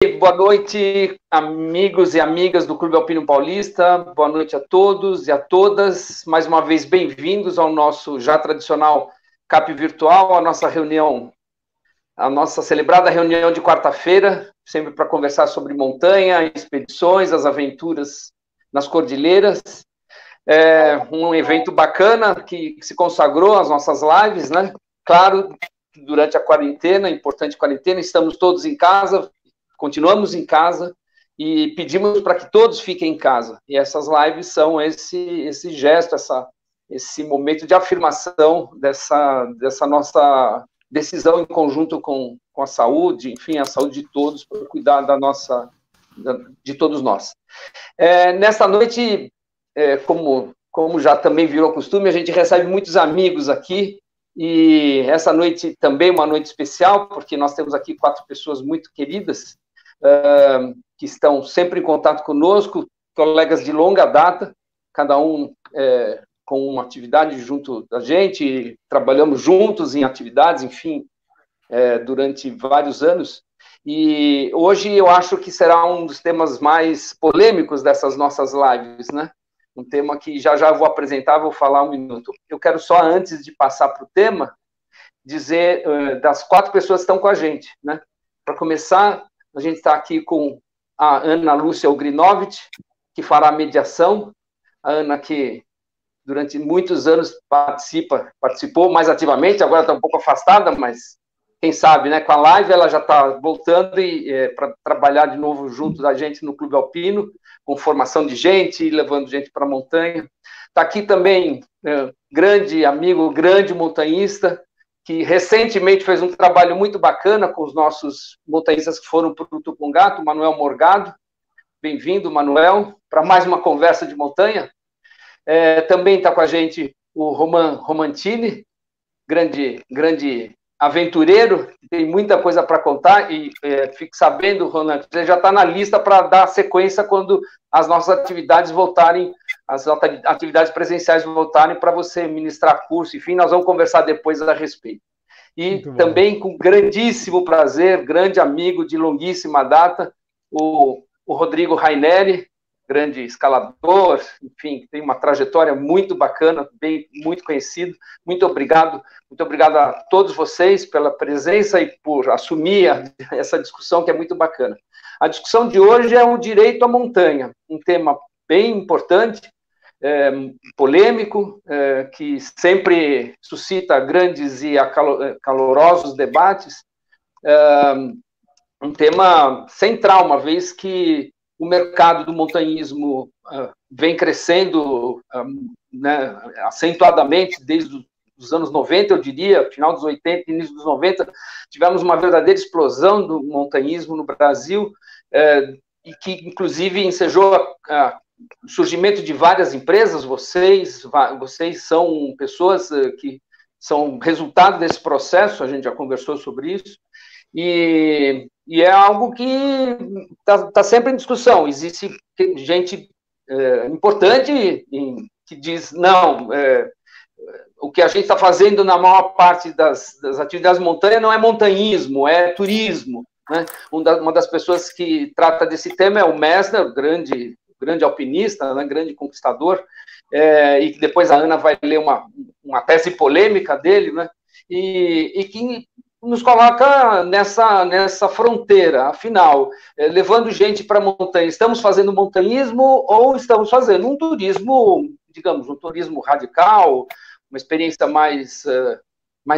Boa noite, amigos e amigas do Clube Alpino Paulista. Boa noite a todos e a todas. Mais uma vez, bem-vindos ao nosso já tradicional CAP Virtual, a nossa reunião, a nossa celebrada reunião de quarta-feira, sempre para conversar sobre montanha, expedições, as aventuras nas cordilheiras. É um evento bacana que se consagrou às nossas lives, né? Claro, durante a quarentena, importante quarentena, estamos todos em casa, continuamos em casa e pedimos para que todos fiquem em casa. E essas lives são esse gesto, esse momento de afirmação dessa nossa decisão em conjunto com a saúde, enfim, a saúde de todos, para cuidar de todos nós. Nesta noite, como já também virou costume, a gente recebe muitos amigos aqui, e essa noite também é uma noite especial, porque nós temos aqui 4 pessoas muito queridas, que estão sempre em contato conosco, colegas de longa data, cada um com uma atividade junto da gente, trabalhamos juntos em atividades, enfim, durante vários anos, e hoje eu acho que será um dos temas mais polêmicos dessas nossas lives, né? Um tema que já vou apresentar, vou falar um minuto. Eu quero só, antes de passar para o tema, dizer das 4 pessoas que estão com a gente, né? Para começar, a gente está aqui com a Ana Lúcia Ugrinovich, que fará a mediação. A Ana, que durante muitos anos participou mais ativamente, agora está um pouco afastada, mas quem sabe, né? Com a live ela já está voltando para trabalhar de novo junto da gente no Clube Alpino, com formação de gente, levando gente para a montanha. Está aqui também grande amigo, grande montanhista, que recentemente fez um trabalho muito bacana com os nossos montanhistas que foram para o Tupungato, Manuel Morgado. Bem-vindo, Manuel, para mais uma conversa de montanha. Também está com a gente o Roman Romantini, grande aventureiro, que tem muita coisa para contar, e fique sabendo, Ronan, você já está na lista para dar sequência quando as nossas atividades voltarem, as atividades presenciais voltarem, para você ministrar curso, enfim, nós vamos conversar depois a respeito. E também com grandíssimo prazer, grande amigo de longuíssima data, o Rodrigo Raineri, grande escalador, enfim, tem uma trajetória muito bacana, muito conhecido. Muito obrigado a todos vocês pela presença e por assumir essa discussão que é muito bacana. A discussão de hoje é o direito à montanha, um tema bem importante, polêmico, que sempre suscita grandes e calorosos debates, um tema central, uma vez que o mercado do montanhismo vem crescendo né, acentuadamente desde os anos 90, eu diria, final dos 80, início dos 90, tivemos uma verdadeira explosão do montanhismo no Brasil, e que, inclusive, ensejou o surgimento de várias empresas. Vocês são pessoas que são resultado desse processo, a gente já conversou sobre isso, e é algo que está sempre em discussão. Existe gente importante que diz, não, o que a gente está fazendo na maior parte das atividades de montanha não é montanhismo, é turismo, né? Uma das pessoas que trata desse tema é o Messner, grande alpinista, né, grande conquistador, e que depois a Ana vai ler uma tese polêmica dele, né, e que nos coloca nessa fronteira, afinal, levando gente para a montanha. Estamos fazendo montanhismo ou estamos fazendo um turismo, digamos, um turismo radical, uma experiência mais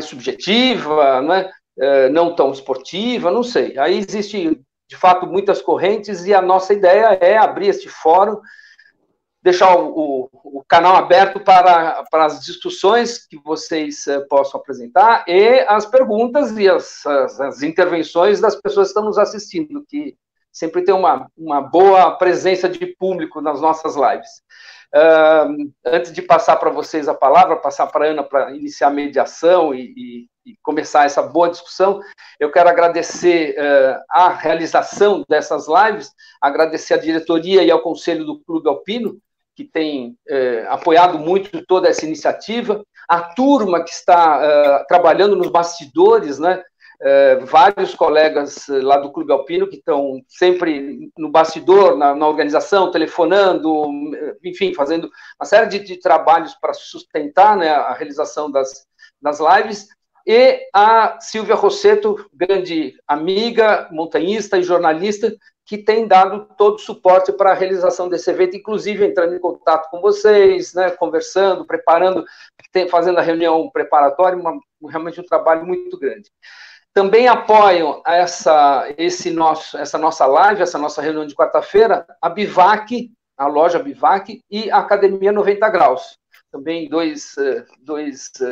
subjetiva, né? Não tão esportiva, não sei. Aí existe, de fato, muitas correntes, e a nossa ideia é abrir este fórum, deixar o canal aberto para as discussões que vocês possam apresentar e as perguntas e as intervenções das pessoas que estão nos assistindo, que sempre tem uma boa presença de público nas nossas lives. Antes de passar para vocês a palavra, passar para a Ana para iniciar a mediação e começar essa boa discussão, eu quero agradecer a realização dessas lives, agradecer à diretoria e ao Conselho do Clube Alpino, que tem apoiado muito toda essa iniciativa, a turma que está trabalhando nos bastidores, né, vários colegas lá do Clube Alpino que estão sempre no bastidor, na organização, telefonando, enfim, fazendo uma série de trabalhos para sustentar, né, a realização das lives, e a Silvia Rossetto, grande amiga, montanhista e jornalista, que tem dado todo o suporte para a realização desse evento, inclusive entrando em contato com vocês, né, conversando, preparando, fazendo a reunião preparatória, realmente um trabalho muito grande. Também apoiam essa nossa live, essa nossa reunião de quarta-feira, a Bivac, a loja Bivac e a Academia 90 Graus. Também dois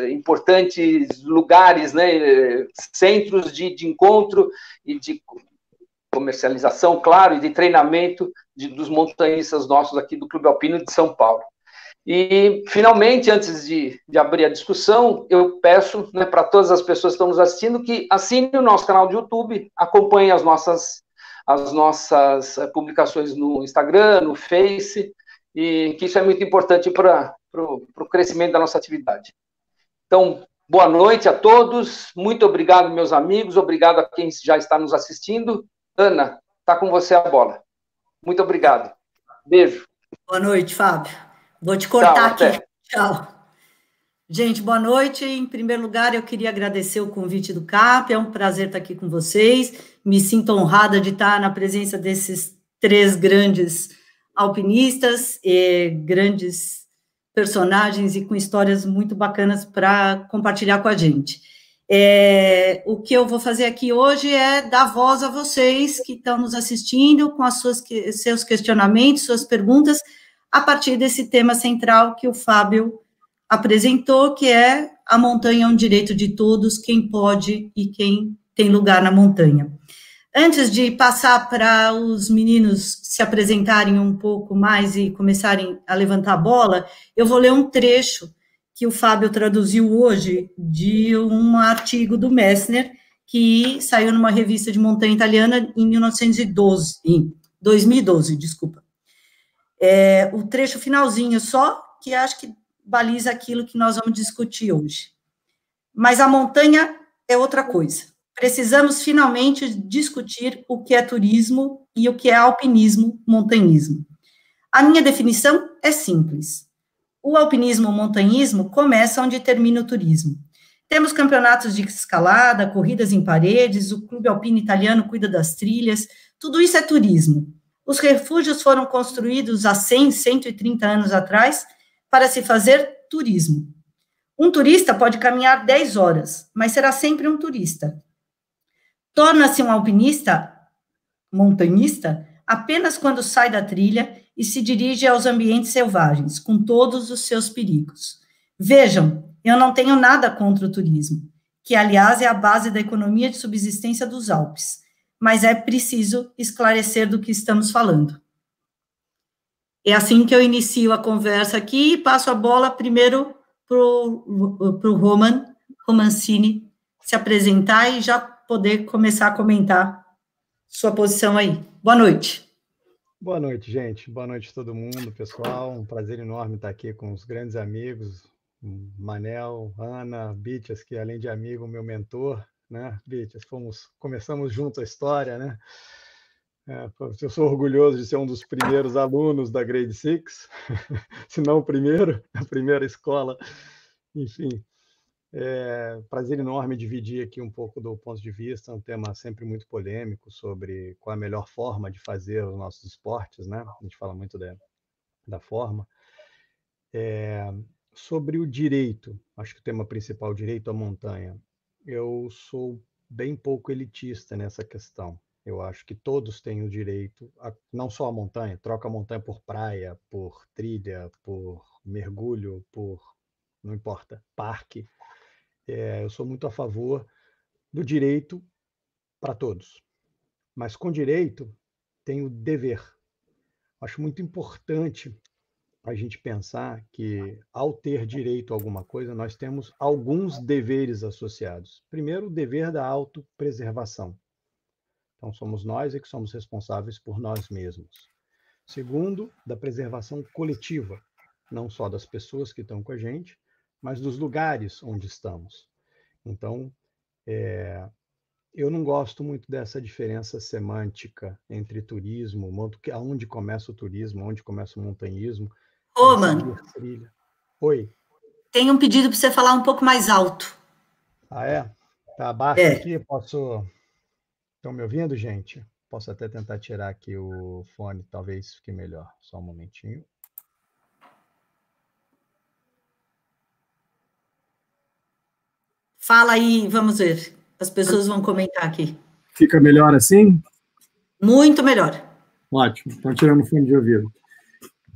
importantes lugares, né, centros de encontro e de comercialização, claro, e de treinamento dos montanhistas nossos aqui do Clube Alpino de São Paulo. E, finalmente, antes de abrir a discussão, eu peço, né, para todas as pessoas que estão nos assistindo que assinem o nosso canal de YouTube, acompanhem as nossas publicações no Instagram, no Face, e que isso é muito importante para o crescimento da nossa atividade. Então, boa noite a todos, muito obrigado, meus amigos, obrigado a quem já está nos assistindo. Ana, está com você a bola. Muito obrigado. Beijo. Boa noite, Fábio. Vou te cortar aqui. Tchau. Gente, boa noite. Em primeiro lugar, eu queria agradecer o convite do CAP. É um prazer estar aqui com vocês. Me sinto honrada de estar na presença desses 3 grandes alpinistas, e grandes personagens e com histórias muito bacanas para compartilhar com a gente. O que eu vou fazer aqui hoje é dar voz a vocês que estão nos assistindo com seus questionamentos, suas perguntas, a partir desse tema central que o Fábio apresentou, que é a montanha é um direito de todos, quem pode e quem tem lugar na montanha. Antes de passar para os meninos se apresentarem um pouco mais e começarem a levantar a bola, eu vou ler um trecho que o Fábio traduziu hoje de um artigo do Messner, que saiu numa revista de montanha italiana em 2012, desculpa. O trecho finalzinho só, que acho que baliza aquilo que nós vamos discutir hoje. Mas a montanha é outra coisa. Precisamos finalmente discutir o que é turismo e o que é alpinismo, montanhismo. A minha definição é simples. O alpinismo, o montanhismo, começa onde termina o turismo. Temos campeonatos de escalada, corridas em paredes, o Clube Alpino Italiano cuida das trilhas, tudo isso é turismo. Os refúgios foram construídos há 100, 130 anos atrás para se fazer turismo. Um turista pode caminhar 10 horas, mas será sempre um turista. Torna-se um alpinista, montanhista, apenas quando sai da trilha e se dirige aos ambientes selvagens, com todos os seus perigos. Vejam, eu não tenho nada contra o turismo, que, aliás, é a base da economia de subsistência dos Alpes, mas é preciso esclarecer do que estamos falando. É assim que eu inicio a conversa aqui e passo a bola primeiro para o Romancini se apresentar e já poder começar a comentar sua posição aí. Boa noite. Boa noite, gente. Boa noite a todo mundo, pessoal. Um prazer enorme estar aqui com os grandes amigos, Manel, Ana, Bitias, que além de amigo, meu mentor, né? Bitias, começamos juntos a história, né? Eu sou orgulhoso de ser um dos primeiros alunos da Grade 6, se não o primeiro, a primeira escola. Enfim, prazer enorme dividir aqui um pouco do ponto de vista, um tema sempre muito polêmico sobre qual a melhor forma de fazer os nossos esportes, né? A gente fala muito da forma. Sobre o direito, acho que o tema principal, direito à montanha, eu sou bem pouco elitista nessa questão. Eu acho que todos têm o direito, não só a montanha, troca a montanha por praia, por trilha, por mergulho, não importa, parque. Eu sou muito a favor do direito para todos. Mas com direito tem o dever. Acho muito importante a gente pensar que, ao ter direito a alguma coisa, nós temos alguns deveres associados. Primeiro, o dever da autopreservação. Então, somos nós que somos responsáveis por nós mesmos. Segundo, da preservação coletiva, não só das pessoas que estão com a gente, mas dos lugares onde estamos. Então, Eu não gosto muito dessa diferença semântica entre turismo, aonde começa o turismo, onde começa o montanhismo, Roman, seguir trilha. Oi. tem um pedido para você falar um pouco mais alto. Ah, é? Tá abaixo aqui? Posso... Estão me ouvindo, gente? Posso até tentar tirar aqui o fone, talvez fique melhor. Só um momentinho. Fala aí, vamos ver. As pessoas vão comentar aqui. Fica melhor assim? Muito melhor. Ótimo, estão tirando o fone de ouvido.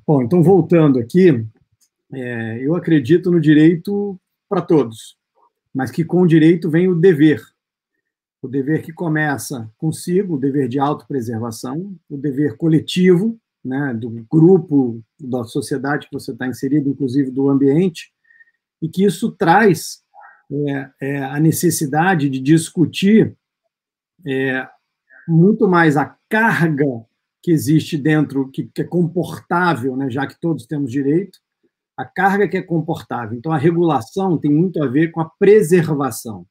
Bom, então voltando aqui, eu acredito no direito para todos, mas que com o direito vem o dever. O dever que começa consigo, o dever de autopreservação, o dever coletivo, né, do grupo, da sociedade que você está inserido, inclusive do ambiente, e que isso traz a necessidade de discutir muito mais a carga que existe dentro, que é comportável, né, já que todos temos direito, a carga que é comportável. Então, a regulação tem muito a ver com a preservação,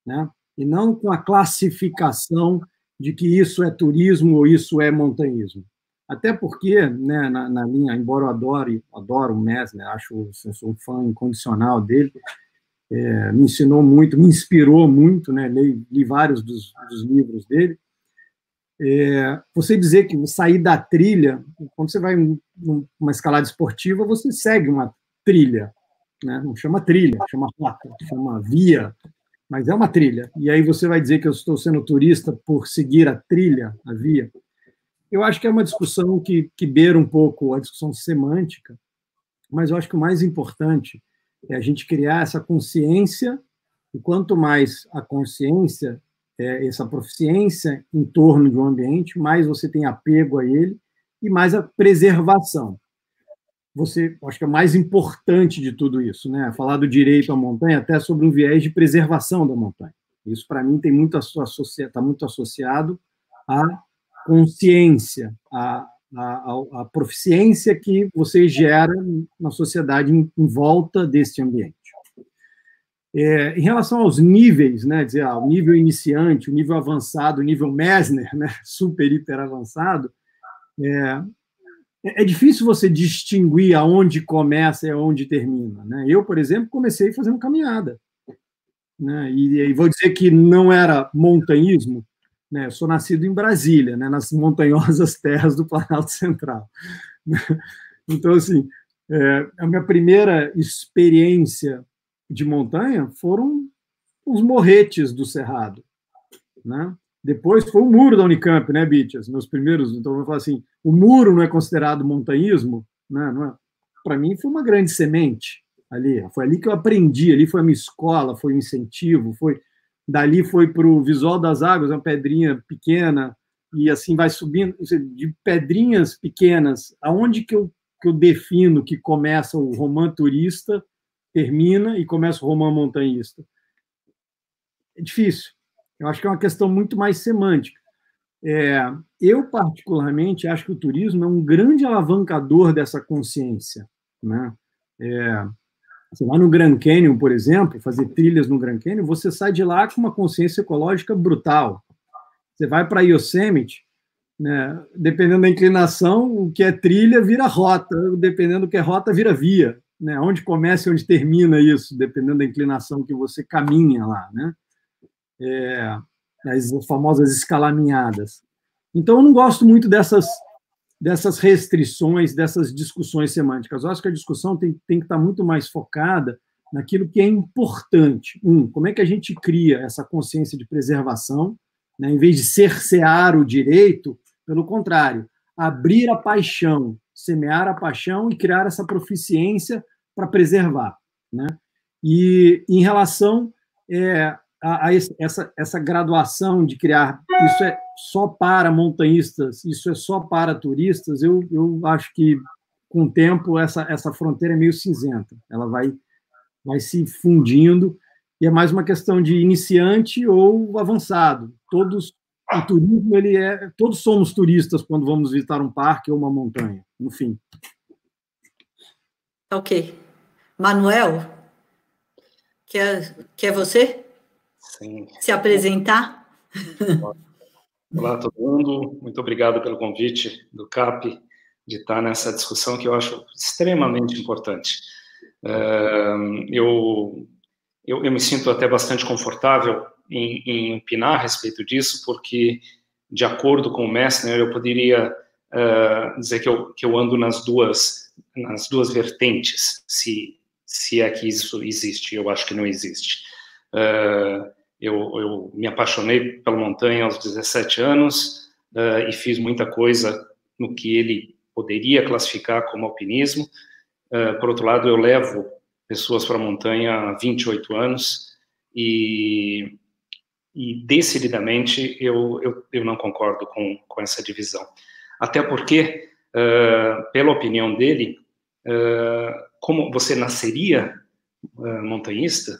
né, e não com a classificação de que isso é turismo ou isso é montanhismo. Até porque, né, na linha, embora eu adoro o Messner, sou um fã incondicional dele, me ensinou muito, me inspirou muito, né, li vários dos livros dele. Você dizer que sair da trilha, quando você vai numa escalada esportiva, você segue uma trilha, né? Não chama trilha, chama rota, chama via, mas é uma trilha. E aí você vai dizer que eu estou sendo turista por seguir a trilha, a via. Eu acho que é uma discussão que beira um pouco a discussão semântica, mas eu acho que o mais importante é a gente criar essa consciência, e quanto mais a consciência, essa proficiência em torno de um ambiente, mais você tem apego a ele e mais a preservação. Acho que é o mais importante de tudo isso, né? Falar do direito à montanha até sobre um viés de preservação da montanha. Isso, para mim, está muito associado à consciência, à proficiência que você gera na sociedade em volta desse ambiente. Em relação aos níveis, né, dizer, o nível iniciante, o nível avançado, o nível Messner, né, super, hiper avançado, é difícil você distinguir aonde começa e aonde termina, né? Eu, por exemplo, comecei fazendo caminhada, né, e vou dizer que não era montanhismo, né, eu sou nascido em Brasília, né, nas montanhosas terras do Planalto Central. Então, assim, a minha primeira experiência de montanha foram os morretes do Cerrado, né? Depois foi o muro da Unicamp, né, Bitias? Meus primeiros, então eu vou falar assim, o muro não é considerado montanhismo, né? Para mim foi uma grande semente ali, foi ali que eu aprendi, ali foi a minha escola, foi o incentivo, dali foi para o Visual das Águas, uma pedrinha pequena, e assim vai subindo, de pedrinhas pequenas, aonde que eu defino que começa o romã turista, termina e começa o romã montanhista. É difícil. Eu acho que é uma questão muito mais semântica. Eu, particularmente, acho que o turismo é um grande alavancador dessa consciência, né? Você vai no Grand Canyon, por exemplo, fazer trilhas no Grand Canyon, você sai de lá com uma consciência ecológica brutal. Você vai para Yosemite, né? Dependendo da inclinação, o que é trilha vira rota, dependendo do que é rota, vira via. Né, onde começa e onde termina isso, dependendo da inclinação que você caminha lá, né? As famosas escalaminhadas. Então, eu não gosto muito dessas restrições, dessas discussões semânticas. Eu acho que a discussão tem que estar muito mais focada naquilo que é importante. Como é que a gente cria essa consciência de preservação, né, em vez de cercear o direito, pelo contrário, abrir a paixão, semear a paixão e criar essa proficiência para preservar, né? E em relação a essa graduação de criar, isso é só para montanhistas, isso é só para turistas, eu acho que, com o tempo, essa fronteira é meio cinzenta, ela vai se fundindo, e é mais uma questão de iniciante ou avançado. O turismo, todos somos turistas quando vamos visitar um parque ou uma montanha, no fim. Ok. Manuel, quer você? Sim. Se apresentar? Olá a todo mundo, muito obrigado pelo convite do CAP de estar nessa discussão que eu acho extremamente importante. Eu me sinto até bastante confortável em opinar a respeito disso, porque, de acordo com o Messner, eu poderia dizer que eu ando nas duas vertentes, se é que isso existe. Eu acho que não existe. Eu me apaixonei pela montanha aos 17 anos e fiz muita coisa no que ele poderia classificar como alpinismo. Por outro lado, eu levo pessoas para a montanha há 28 anos e decididamente eu não concordo com essa divisão. Até porque, pela opinião dele, como você nasceria montanhista,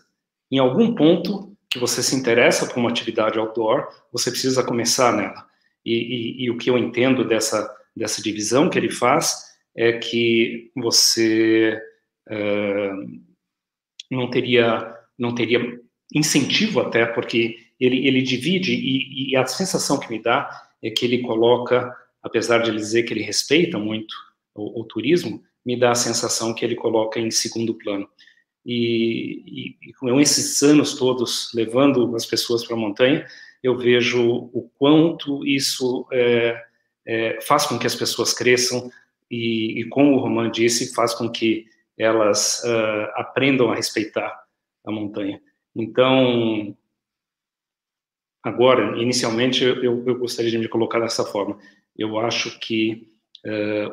em algum ponto que você se interessa por uma atividade outdoor, você precisa começar nela. E o que eu entendo dessa divisão que ele faz é que você não teria incentivo até, porque ele divide, e a sensação que me dá é que ele coloca, apesar de ele dizer que ele respeita muito o turismo, me dá a sensação que ele coloca em segundo plano. E com esses anos todos levando as pessoas para a montanha, eu vejo o quanto isso faz com que as pessoas cresçam e como o Romain disse, faz com que elas aprendam a respeitar a montanha. Então, agora, inicialmente, eu gostaria de me colocar dessa forma. Eu acho que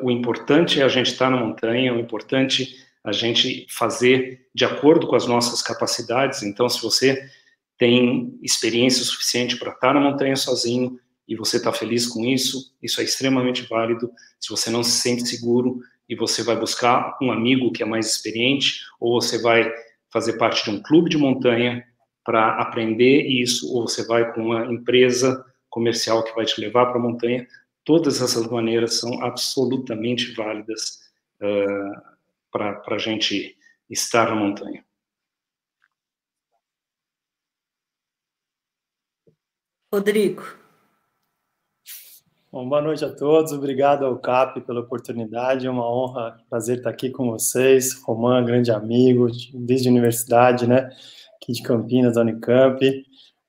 o importante é a gente estar na montanha, o importante é a gente fazer de acordo com as nossas capacidades. Então, se você tem experiência suficiente para estar na montanha sozinho e você está feliz com isso, isso é extremamente válido. Se você não se sente seguro e você vai buscar um amigo que é mais experiente, ou você vai fazer parte de um clube de montanha para aprender isso, ou você vai com uma empresa comercial que vai te levar para a montanha, todas essas maneiras são absolutamente válidas para a gente estar na montanha. Rodrigo. Bom, boa noite a todos, obrigado ao CAP pela oportunidade, é uma honra, prazer estar aqui com vocês. Romain, grande amigo, desde a universidade, né, aqui de Campinas, da Unicamp.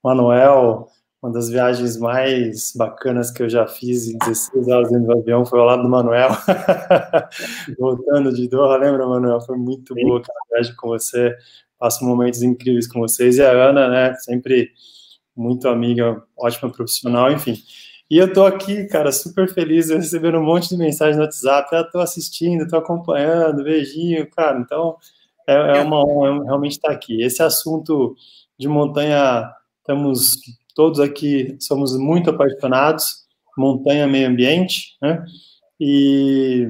Manuel, uma das viagens mais bacanas que eu já fiz, em 16 horas dentro do avião, foi ao lado do Manuel, voltando de Doha, lembra, Manuel? Foi muito boa aquela viagem com você, passo momentos incríveis com vocês, e a Ana, né, sempre muito amiga, ótima profissional, enfim. E eu tô aqui, cara, super feliz, recebendo um monte de mensagem no WhatsApp, tô assistindo, tô acompanhando, beijinho, cara, então é uma honra realmente estar aqui. Esse assunto de montanha, estamos todos aqui, somos muito apaixonados, montanha, meio ambiente, né, e,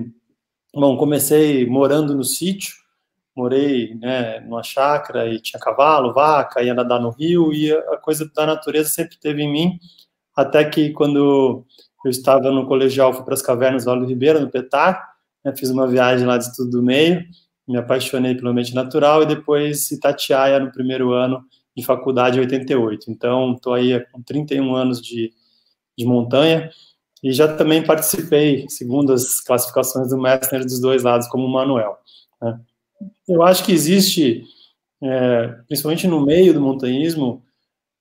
bom, comecei morando no sítio, morei, né, numa chácara e tinha cavalo, vaca, ia nadar no rio, e a coisa da natureza sempre teve em mim, até que quando eu estava no colegial, fui para as cavernas do Vale do Ribeira, no Petar, né, fiz uma viagem lá de estudo do meio, me apaixonei pelo ambiente natural, e depois Itatiaia no primeiro ano de faculdade, em 88. Então, estou aí com 31 anos de montanha, e já também participei, segundo as classificações do Messner, dos dois lados, como o Manuel, né. Eu acho que existe, principalmente no meio do montanhismo,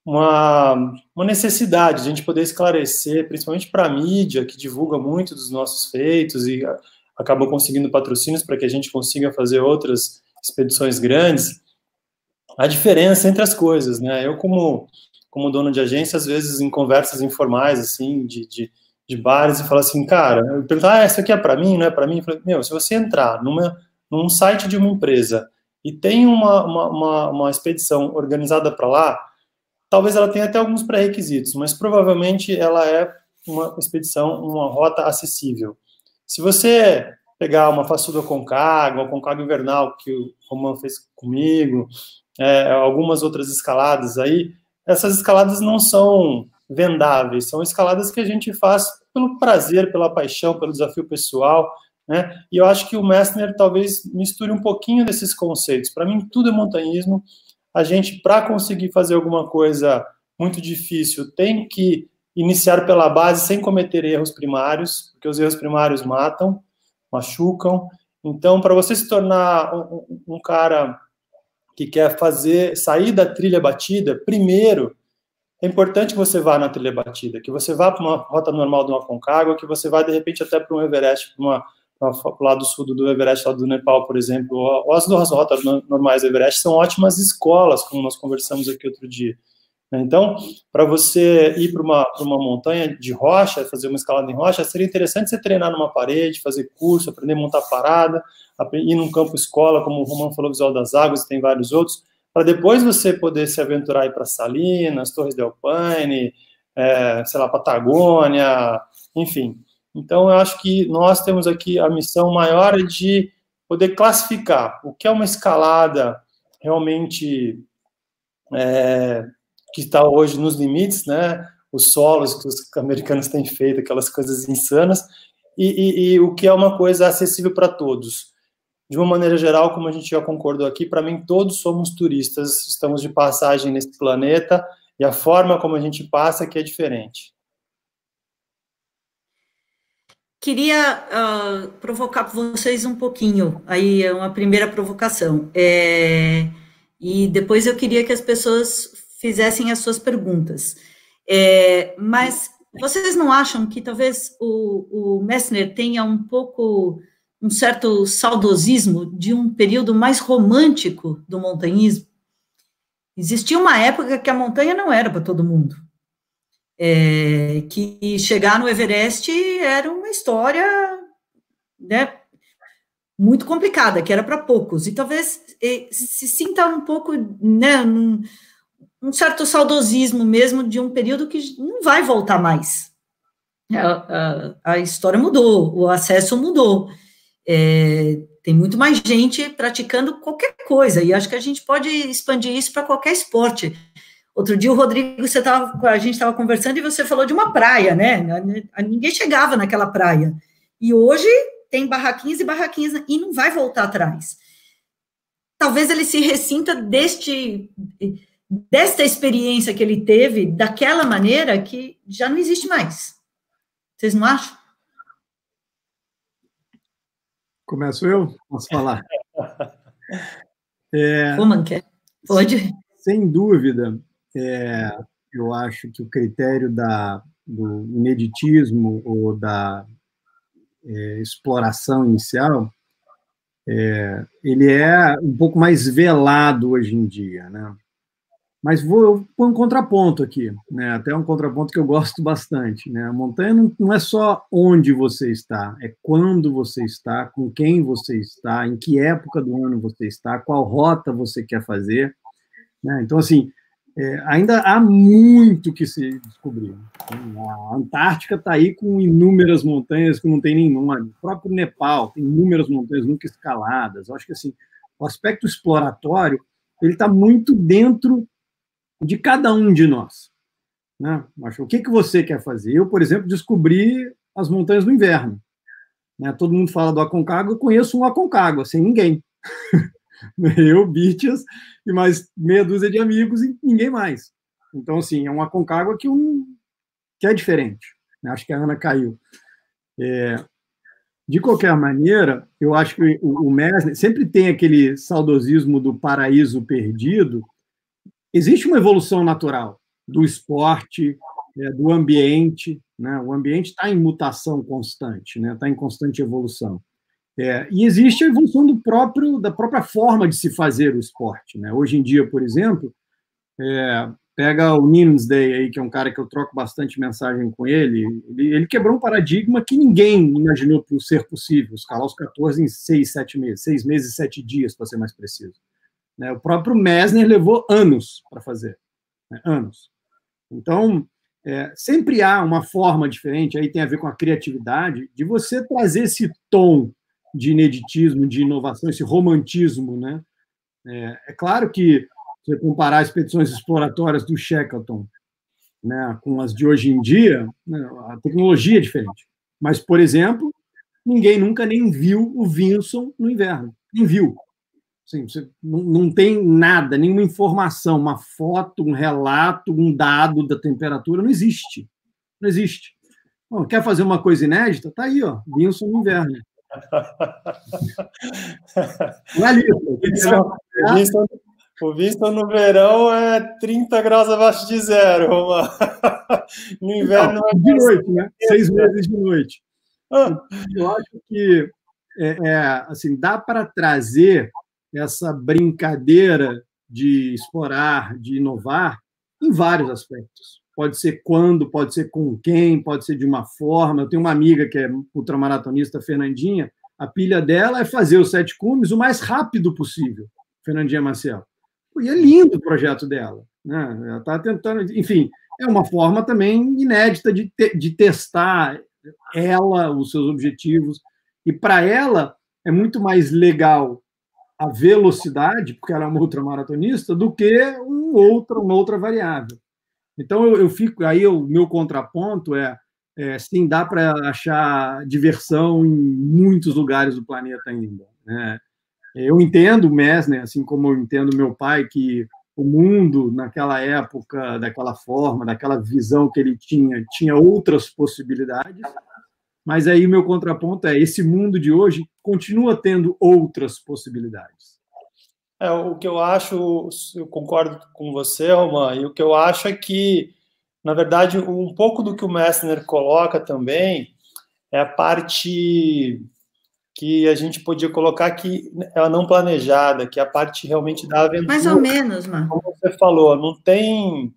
uma necessidade de a gente poder esclarecer, principalmente para a mídia, que divulga muito dos nossos feitos e acaba conseguindo patrocínios para que a gente consiga fazer outras expedições grandes, a diferença entre as coisas, né? Eu, como dono de agência, às vezes em conversas informais, assim, de bares, e falo assim, cara, eu pergunto, isso aqui é para mim, não é para mim? Eu falo, meu, se você entrar num site de uma empresa e tem uma expedição organizada para lá, talvez ela tenha até alguns pré-requisitos, mas provavelmente ela é uma expedição, uma rota acessível. Se você pegar uma Façudo Aconcagua, uma Aconcagua Invernal, que o Romain fez comigo, algumas outras escaladas aí, essas escaladas não são vendáveis, são escaladas que a gente faz pelo prazer, pela paixão, pelo desafio pessoal, né? E eu acho que o Messner talvez misture um pouquinho desses conceitos. Para mim, tudo é montanhismo. A gente, para conseguir fazer alguma coisa muito difícil, tem que iniciar pela base sem cometer erros primários, porque os erros primários matam, machucam. Então, para você se tornar um cara que quer sair da trilha batida, primeiro, é importante que você vá na trilha batida, que você vá para uma rota normal de uma Aconcagua, que você vá, de repente, até para um Everest, para o lado sul do Everest, lado do Nepal, por exemplo. As rotas normais do Everest são ótimas escolas, como nós conversamos aqui outro dia. Então, para você ir para uma montanha de rocha, fazer uma escalada em rocha, seria interessante você treinar numa parede, fazer curso, aprender a montar parada, ir num campo escola, como o Romão falou, Visual das Águas, tem vários outros, para depois você poder se aventurar ir para Salinas, Torres del Paine, sei lá, Patagônia, enfim. Então, eu acho que nós temos aqui a missão maior de poder classificar o que é uma escalada realmente que está hoje nos limites, né? Os solos que os americanos têm feito, aquelas coisas insanas, e o que é uma coisa acessível para todos. De uma maneira geral, como a gente já concordou aqui, para mim todos somos turistas, estamos de passagem nesse planeta, e a forma como a gente passa que é diferente. Queria provocar vocês um pouquinho, aí é uma primeira provocação, e depois eu queria que as pessoas fizessem as suas perguntas. Mas vocês não acham que talvez o Messner tenha um certo saudosismo de um período mais romântico do montanhismo? Existia uma época que a montanha não era para todo mundo. Que chegar no Everest era uma história, né, muito complicada, que era para poucos. E talvez se sinta um pouco, né, um certo saudosismo mesmo de um período que não vai voltar mais. A história mudou, o acesso mudou. Tem muito mais gente praticando qualquer coisa, e acho que a gente pode expandir isso para qualquer esporte. Outro dia, o Rodrigo, a gente estava conversando e você falou de uma praia, né? Ninguém chegava naquela praia. E hoje tem barraquinhas e barraquinhas e não vai voltar atrás. Talvez ele se ressinta desta experiência que ele teve, daquela maneira que já não existe mais. Vocês não acham? Começo eu? Posso falar? Roman quer? Pode. Sem dúvida, eu acho que o critério do ineditismo ou da exploração inicial, ele é um pouco mais velado hoje em dia, né? Mas vou pôr um contraponto aqui, né? Até um contraponto que eu gosto bastante, né? A montanha não é só onde você está, é quando você está, com quem você está, em que época do ano você está, qual rota você quer fazer, né? Então, assim, ainda há muito que se descobrir. A Antártica está aí com inúmeras montanhas que não tem nenhuma. O próprio Nepal tem inúmeras montanhas nunca escaladas. Eu acho que, assim, o aspecto exploratório ele está muito dentro de cada um de nós, né? O que você quer fazer? Eu, por exemplo, descobri as montanhas do inverno, né? Todo mundo fala do Aconcagua, eu conheço um Aconcagua, sem ninguém. Eu, Bichas, e mais meia dúzia de amigos e ninguém mais. Então, assim, é um Aconcagua que é diferente, né? Acho que a Ana caiu. De qualquer maneira, eu acho que o Messner sempre tem aquele saudosismo do paraíso perdido. Existe uma evolução natural do esporte, do ambiente, né? O ambiente está em mutação constante, né? Está em constante evolução. E existe a evolução da própria forma de se fazer o esporte, né? Hoje em dia, por exemplo, pega o Nimsday, aí, que é um cara que eu troco bastante mensagem com ele quebrou um paradigma que ninguém imaginou ser possível, escalar os 14 em 6 meses e 7 dias, para ser mais preciso. O próprio Messner levou anos para fazer, né? Anos. Então, sempre há uma forma diferente, aí tem a ver com a criatividade, de você trazer esse tom de ineditismo, de inovação, esse romantismo, né? É claro que, se você comparar as expedições exploratórias do Shackleton, né, com as de hoje em dia, né, a tecnologia é diferente. Mas, por exemplo, ninguém nunca nem viu o Vinson no inverno. Nem viu. Assim, você não tem nada, nenhuma informação, uma foto, um relato, um dado da temperatura, não existe. Não existe. Bom, quer fazer uma coisa inédita? Tá aí, ó, Vinson no inverno. Não é listo. O Winston no verão é 30 graus abaixo de zero, Roman. No inverno é de noite, né? 6 meses de noite. Eu acho que assim, dá para trazer essa brincadeira de explorar, de inovar, em vários aspectos. Pode ser quando, pode ser com quem, pode ser de uma forma. Eu tenho uma amiga que é ultramaratonista, Fernandinha, a pilha dela é fazer os 7 cumes o mais rápido possível, Fernandinha Maciel. E é lindo o projeto dela, né? Ela está tentando... Enfim, é uma forma também inédita de testar ela, os seus objetivos. E, para ela, é muito mais legal a velocidade, porque ela é uma ultramaratonista, do que uma outra variável. Então, eu fico... Aí, o meu contraponto sim, dá para achar diversão em muitos lugares do planeta ainda, né? Eu entendo o Messner, assim como eu entendo meu pai, que o mundo, naquela época, daquela forma, daquela visão que ele tinha outras possibilidades, mas aí meu contraponto esse mundo de hoje continua tendo outras possibilidades. O que eu acho, eu concordo com você, Roman, e o que eu acho é que, na verdade, um pouco do que o Messner coloca também é a parte que a gente podia colocar que é a não planejada, que é a parte realmente da aventura. Mais ou menos, mano. Como você falou, não tem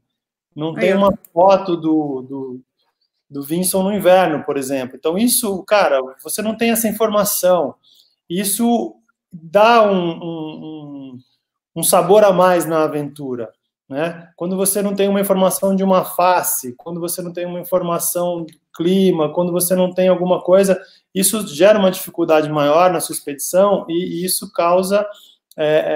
uma foto do Vinson no inverno, por exemplo. Então, isso, cara, você não tem essa informação. Isso dá um sabor a mais na aventura, né? Quando você não tem uma informação de uma face, quando você não tem uma informação do clima, quando você não tem alguma coisa, isso gera uma dificuldade maior na sua expedição e isso causa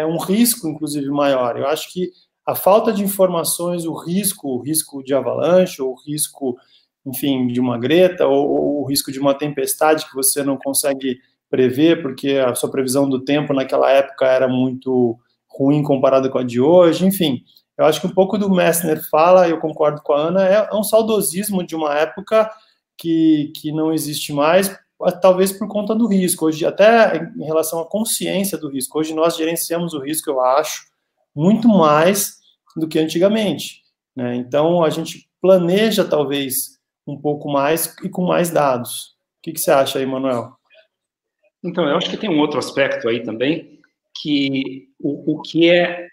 um risco, inclusive, maior. Eu acho que a falta de informações, o risco de avalanche, ou o risco, enfim, de uma greta, ou o risco de uma tempestade que você não consegue prever, porque a sua previsão do tempo naquela época era muito ruim comparada com a de hoje, enfim. Eu acho que um pouco do Messner fala, eu concordo com a Ana, é um saudosismo de uma época que não existe mais, talvez por conta do risco. Hoje, até em relação à consciência do risco, hoje nós gerenciamos o risco, eu acho, muito mais do que antigamente, né? Então, a gente planeja, talvez, um pouco mais e com mais dados. O que você acha aí, Manuel? Então, eu acho que tem um outro aspecto aí também, que o que é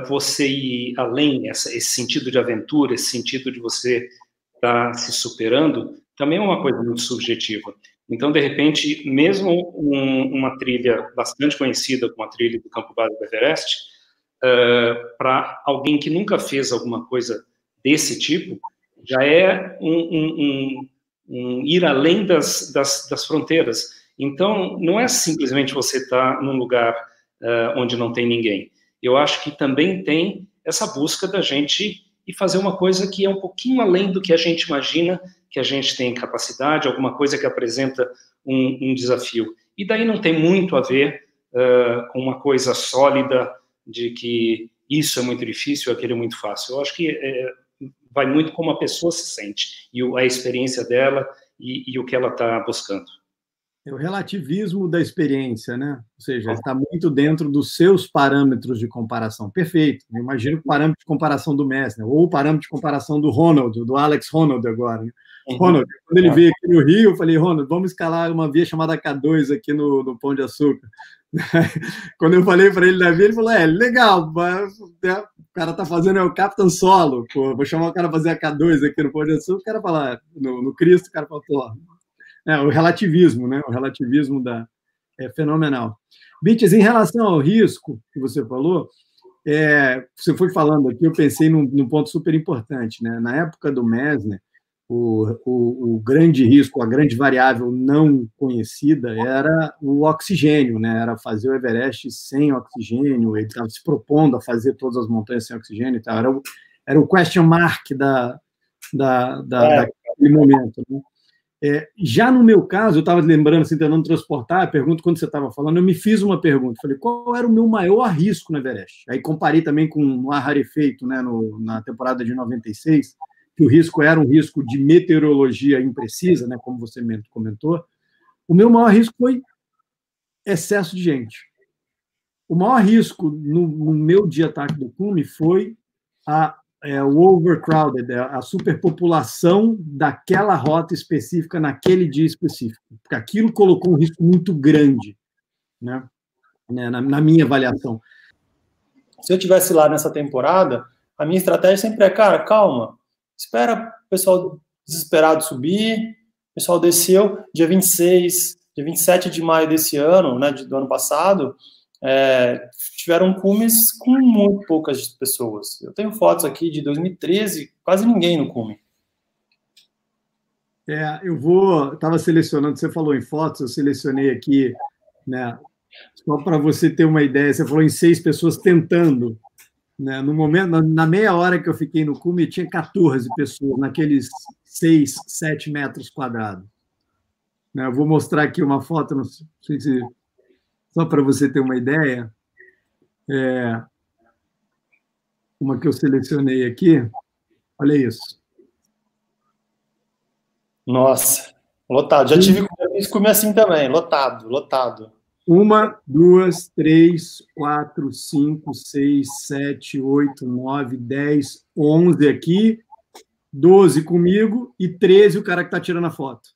você ir além, esse sentido de aventura, esse sentido de você estar se superando, também é uma coisa muito subjetiva. Então, de repente, mesmo uma trilha bastante conhecida, como a trilha do Campo Base do Everest, para alguém que nunca fez alguma coisa desse tipo, já é um ir além das fronteiras. Então, não é simplesmente você estar num lugar onde não tem ninguém. Eu acho que também tem essa busca da gente ir fazer uma coisa que é um pouquinho além do que a gente imagina que a gente tem capacidade, alguma coisa que apresenta um desafio. E daí não tem muito a ver com uma coisa sólida de que isso é muito difícil, aquilo é muito fácil. Eu acho que vai muito como a pessoa se sente, e a experiência dela e o que ela está buscando. É o relativismo da experiência, né? Ou seja, está muito dentro dos seus parâmetros de comparação. Perfeito. Eu imagino o parâmetro de comparação do Messner, ou o parâmetro de comparação do Ronald, do Alex Honnold agora. Né? Ronald, quando ele veio aqui no Rio, eu falei, Ronald, vamos escalar uma via chamada K2 aqui no Pão de Açúcar. Quando eu falei para ele da via, ele falou, legal, o cara tá fazendo o Captain Solo, pô, vou chamar o cara para fazer a K2 aqui no Pão de Açúcar, o cara fala, no Cristo, o cara fala, pô, o relativismo, né? O relativismo é fenomenal. Bitches, em relação ao risco que você falou, você foi falando aqui, eu pensei num ponto super importante, né? Na época do Messner, o grande risco, a grande variável não conhecida era o oxigênio, né? Era fazer o Everest sem oxigênio, ele estava se propondo a fazer todas as montanhas sem oxigênio e tal. Era o question mark daquele momento, né? Já no meu caso, eu estava lembrando, assim, tentando transportar a pergunta, quando você estava falando, eu me fiz uma pergunta, falei, qual era o meu maior risco no Everest? Aí comparei também com o ar rarefeito, né, na temporada de 96, que o risco era um risco de meteorologia imprecisa, né, como você comentou. O meu maior risco foi excesso de gente. O maior risco no meu dia ataque do cume foi o overcrowded, a superpopulação daquela rota específica naquele dia específico, porque aquilo colocou um risco muito grande, né, na minha avaliação. Se eu tivesse lá nessa temporada, a minha estratégia sempre é, cara, calma, espera o pessoal desesperado subir, o pessoal desceu, dia 27 de maio desse ano, né, do ano passado, tiveram cumes com muito poucas pessoas. Eu tenho fotos aqui de 2013, quase ninguém no cume. Eu estava selecionando, você falou em fotos, eu selecionei aqui, né, só para você ter uma ideia, você falou em 6 pessoas tentando, né, no momento, na meia hora que eu fiquei no cume, tinha 14 pessoas naqueles 6, 7 metros quadrados. Né, eu vou mostrar aqui uma foto, não sei se... Só para você ter uma ideia, uma que eu selecionei aqui, olha isso. Nossa, lotado. Já tive cume assim também, lotado. 1, 2, 3, 4, 5, 6, 7, 8, 9, 10, 11 aqui, 12 comigo e 13 o cara que está tirando a foto.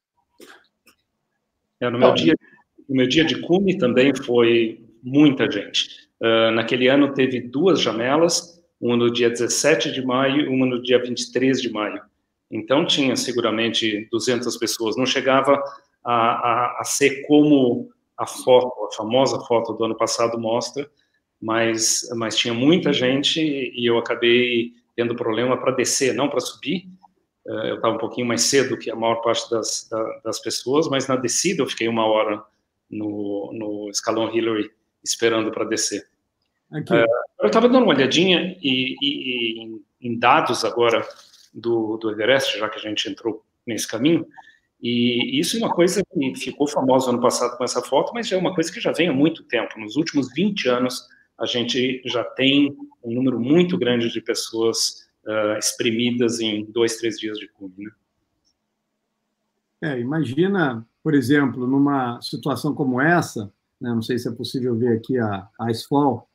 No meu dia de cume também foi muita gente. Naquele ano teve 2 janelas, uma no dia 17 de maio e uma no dia 23 de maio. Então tinha seguramente 200 pessoas. Não chegava a ser como a famosa foto do ano passado mostra, mas tinha muita gente e eu acabei tendo problema para descer, não para subir. Eu estava um pouquinho mais cedo que a maior parte das pessoas, mas na descida eu fiquei 1 hora no escalão Hillary, esperando para descer. Eu estava dando uma olhadinha em dados agora do Everest, já que a gente entrou nesse caminho, e isso é uma coisa que ficou famosa ano passado com essa foto, mas é uma coisa que já vem há muito tempo. Nos últimos 20 anos, a gente já tem um número muito grande de pessoas exprimidas em 2, 3 dias de cume, né? Imagina, por exemplo, numa situação como essa, né, não sei se é possível ver aqui a Icefall,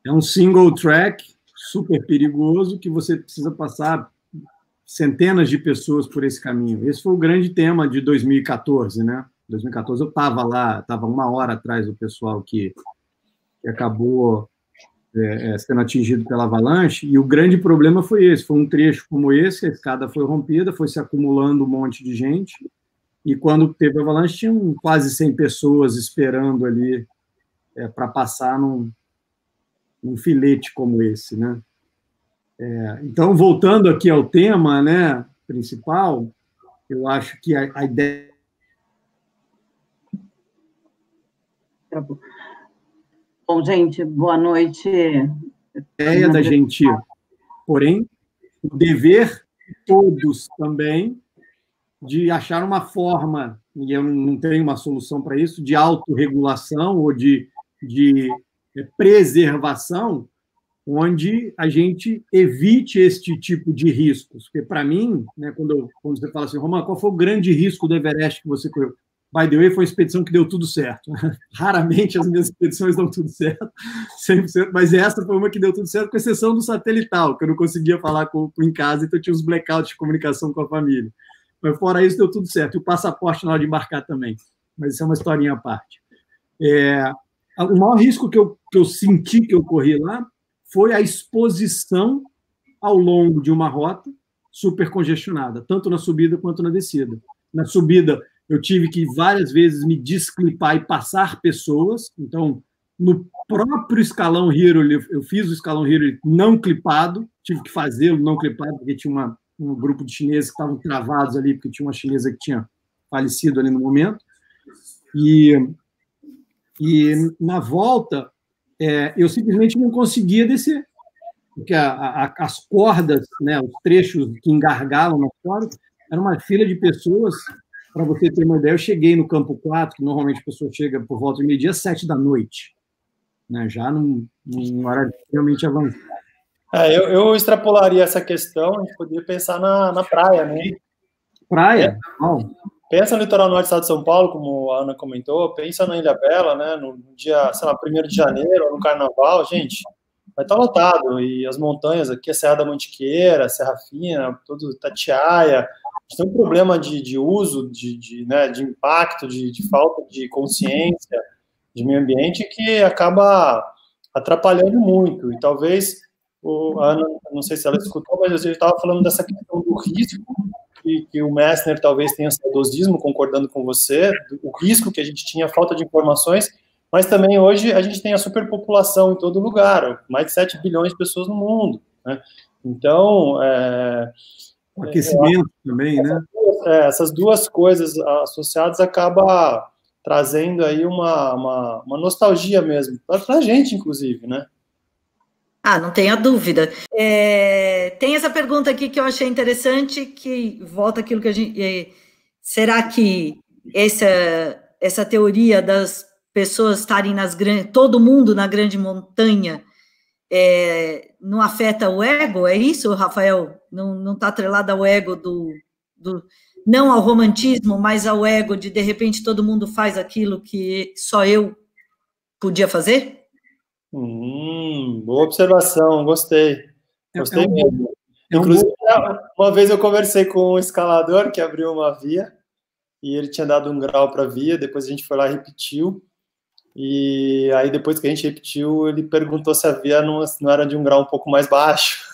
é um single track super perigoso que você precisa passar centenas de pessoas por esse caminho. Esse foi o grande tema de 2014, né? 2014 eu estava lá, estava 1 hora atrás do pessoal que acabou sendo atingido pela avalanche, e o grande problema foi esse, foi um trecho como esse, a escada foi rompida, foi se acumulando um monte de gente, e quando teve a avalanche, tinham quase 100 pessoas esperando ali para passar num filete como esse, né? Então, voltando aqui ao tema, né, principal, eu acho que a ideia... Bom, gente, boa noite. A ideia da gente, porém, o dever de todos também de achar uma forma, e eu não tenho uma solução para isso, de autorregulação ou de preservação, onde a gente evite este tipo de riscos. Porque, para mim, né, quando você fala assim, Romano, qual foi o grande risco do Everest que você correu? By the way, foi uma expedição que deu tudo certo. Raramente as minhas expedições dão tudo certo, 100%, mas essa foi uma que deu tudo certo, com exceção do satelital, que eu não conseguia falar em casa, então eu tinha uns blackouts de comunicação com a família. Mas fora isso, deu tudo certo. E o passaporte na hora de embarcar também. Mas isso é uma historinha à parte. O maior risco que eu senti que eu corri lá foi a exposição ao longo de uma rota super congestionada, tanto na subida quanto na descida. Na subida, eu tive que várias vezes me desclipar e passar pessoas. Então, no próprio escalão Hillary, eu fiz o escalão Hillary não clipado, tive que fazê-lo não clipado, porque tinha um grupo de chineses que estavam travados ali, porque tinha uma chinesa que tinha falecido ali no momento. E na volta, eu simplesmente não conseguia descer, porque as cordas, né, os trechos que engargavam nas cordas, era uma fila de pessoas Para você ter uma ideia, eu cheguei no campo 4, que normalmente a pessoa chega por volta de meio-dia, 7 da noite, né? Já num horário realmente avançado. Eu extrapolaria essa questão, a gente poderia pensar na praia, né? Praia? Pensa no litoral norte do estado de São Paulo, como a Ana comentou, pensa na Ilha Bela, né? No dia, sei lá, 1º de janeiro, ou no Carnaval, gente, vai estar lotado. E as montanhas aqui, a Serra da Mantiqueira, Serra Fina, todo Itatiaia, tem um problema de uso, né, de impacto, de falta de consciência de meio ambiente que acaba atrapalhando muito. E talvez, a Ana, não sei se ela escutou, mas a gente estava falando dessa questão do risco, que o Messner talvez tenha saudosismo, concordando com você, o risco que a gente tinha, a falta de informações, mas também hoje a gente tem a superpopulação em todo lugar, mais de 7 bilhões de pessoas no mundo, né? Então, o aquecimento também, né? Essas duas coisas associadas acaba trazendo aí uma nostalgia mesmo, para a gente, inclusive, né? Não tenha dúvida. Tem essa pergunta aqui que eu achei interessante, que volta àquilo que a gente... será que essa teoria das pessoas estarem todo mundo na grande montanha não afeta o ego? É isso, Rafael? Não está atrelado ao ego não ao romantismo, mas ao ego de repente, todo mundo faz aquilo que só eu podia fazer? Boa observação, gostei. Gostei mesmo. Inclusive, uma vez eu conversei com um escalador que abriu uma via, e ele tinha dado 1 grau para a via, depois a gente foi lá e repetiu, e aí depois que a gente repetiu, ele perguntou se a via não era de 1 grau um pouco mais baixo.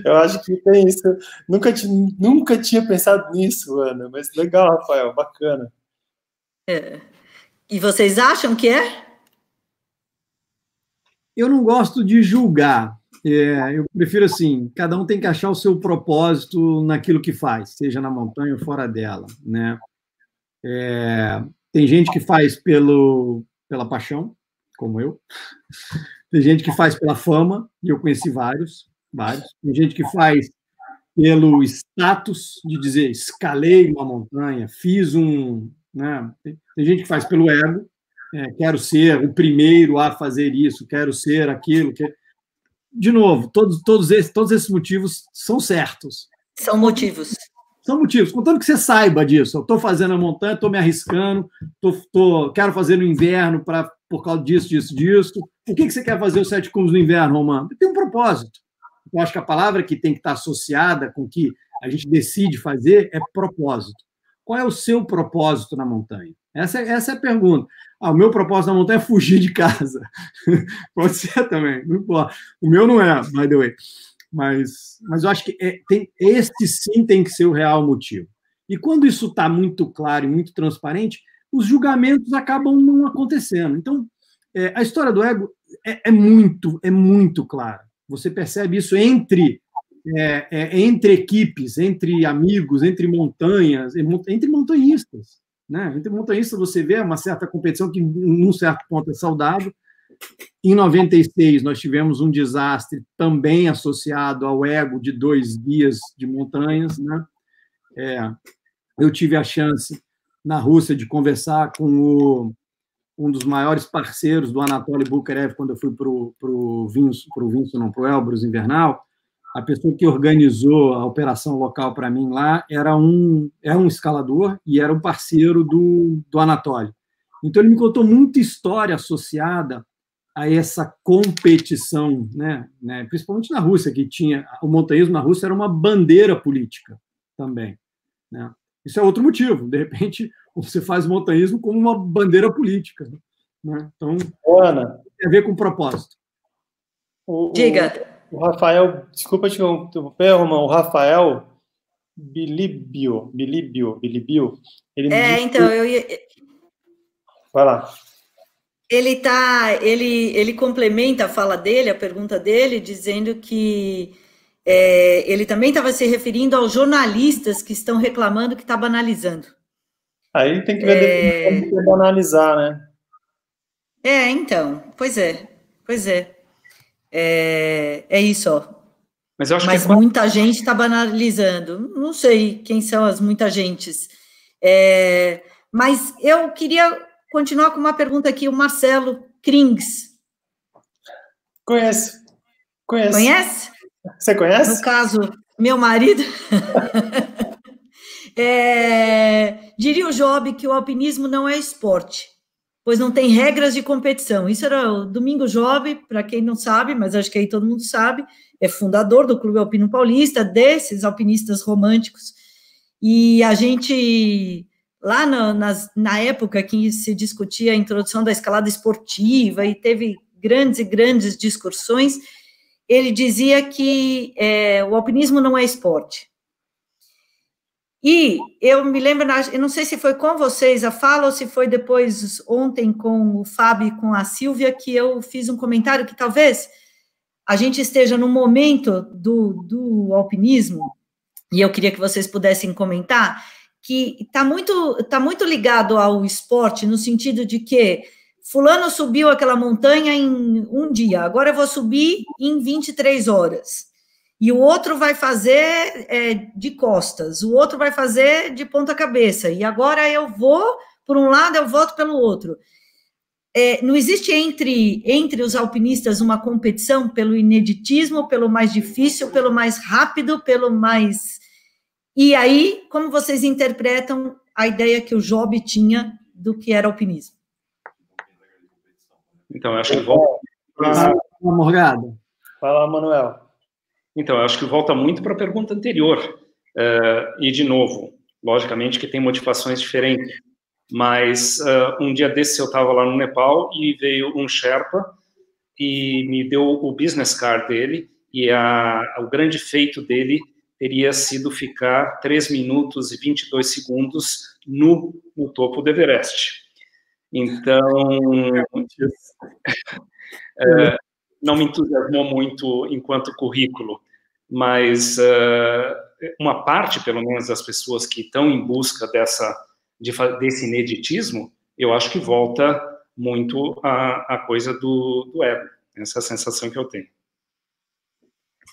Eu acho que tem isso. Nunca tinha pensado nisso, Ana, mas legal, Rafael, bacana. E vocês acham que é? Eu não gosto de julgar. Eu prefiro assim, cada um tem que achar o seu propósito naquilo que faz, seja na montanha ou fora dela, né? Tem gente que faz pela paixão, como eu. Tem gente que faz pela fama, e eu conheci vários. Tem gente que faz pelo status, de dizer, escalei uma montanha, fiz né? Tem gente que faz pelo ego, quero ser o primeiro a fazer isso, quero ser aquilo. De novo, todos esses motivos são certos. São motivos. São motivos, contanto que você saiba disso. Eu estou fazendo a montanha, estou me arriscando, quero fazer no inverno por causa disso. Por que você quer fazer os 7 cumes no inverno, Romano? Tem um propósito. Eu acho que a palavra que tem que estar associada com o que a gente decide fazer é propósito. Qual é o seu propósito na montanha? Essa é a pergunta. O meu propósito na montanha é fugir de casa. Pode ser também, não importa. O meu não é, by the way. Mas eu acho que este sim tem que ser o real motivo. E quando isso está muito claro e muito transparente, os julgamentos acabam não acontecendo. Então, a história do ego é muito clara. Você percebe isso entre equipes, entre amigos, entre montanhas, entre montanhistas. Né? Entre montanhistas você vê uma certa competição que, em um certo ponto, é saudável. Em 96, nós tivemos um desastre também associado ao ego de 2 guias de montanhas. Né? Eu tive a chance, na Rússia, de conversar com um dos maiores parceiros do Anatoly Bukarev, quando eu fui para o Elbrus Invernal. A pessoa que organizou a operação local para mim lá era um escalador e era um parceiro do Anatoly. Então, ele me contou muita história associada a essa competição, né? Principalmente na Rússia, que tinha o montanhismo na Rússia era uma bandeira política também. Né? Isso é outro motivo. De repente, você faz montanhismo como uma bandeira política. Né? Então, Ana, tem a ver com propósito. Diga. O Rafael, desculpa te interromper, Romão, o Rafael Bilibio, ele então, eu ia... Vai lá. Ele complementa a fala dele, a pergunta dele, dizendo que ele também estava se referindo aos jornalistas que estão reclamando que está banalizando. Aí tem que ver como banalizar, né? Então, pois é. É isso, ó. Mas eu acho Mas que muita gente está banalizando. Não sei quem são as muita gentes. Mas eu queria continuar com uma pergunta aqui, o Marcelo Krings. Conhece? Conhece? Você conhece? No caso, meu marido. Diria o Job que o alpinismo não é esporte, pois não tem regras de competição. Isso era o Domingos Job, para quem não sabe, mas acho que aí todo mundo sabe, é fundador do Clube Alpino Paulista, desses alpinistas românticos, e a gente, lá na época que se discutia a introdução da escalada esportiva, e teve grandes e grandes discussões, ele dizia que o alpinismo não é esporte. E eu me lembro, eu não sei se foi com vocês a fala ou se foi depois, ontem, com o Fábio e com a Silvia, que eu fiz um comentário que talvez a gente esteja no momento do alpinismo, e eu queria que vocês pudessem comentar, que está muito ligado ao esporte, no sentido de que fulano subiu aquela montanha em um dia, agora eu vou subir em 23 horas. E o outro vai fazer de costas, o outro vai fazer de ponta cabeça, e agora eu vou por um lado, eu volto pelo outro. Não existe entre os alpinistas uma competição pelo ineditismo, pelo mais difícil, pelo mais rápido, pelo mais... E aí, como vocês interpretam a ideia que o Job tinha do que era alpinismo? Então, eu acho que volta... Morgado. Fala, Manuel. Então, eu acho que volta muito para a pergunta anterior. E, de novo, logicamente que tem motivações diferentes. Mas um dia desse eu estava lá no Nepal e veio um Sherpa e me deu o business card dele, e o grande feito dele teria sido ficar 3 minutos e 22 segundos no topo do Everest. Então, não me entusiasmou muito enquanto currículo, mas uma parte, pelo menos, das pessoas que estão em busca desse ineditismo, eu acho que volta muito a coisa do ego, essa sensação que eu tenho.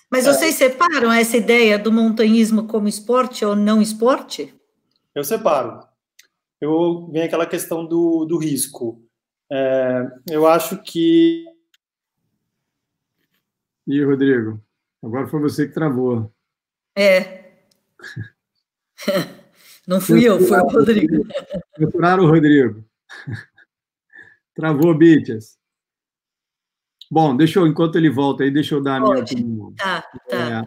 Mas vocês separam essa ideia do montanhismo como esporte ou não esporte? Eu separo. Vem aquela questão do risco. Eu acho que... Ih, Rodrigo, agora foi você que travou. Não fui eu, foi o Rodrigo. Procuraram o Rodrigo. Travou, Bitches. Bom, enquanto ele volta aí, deixa eu dar a minha opinião. Tá.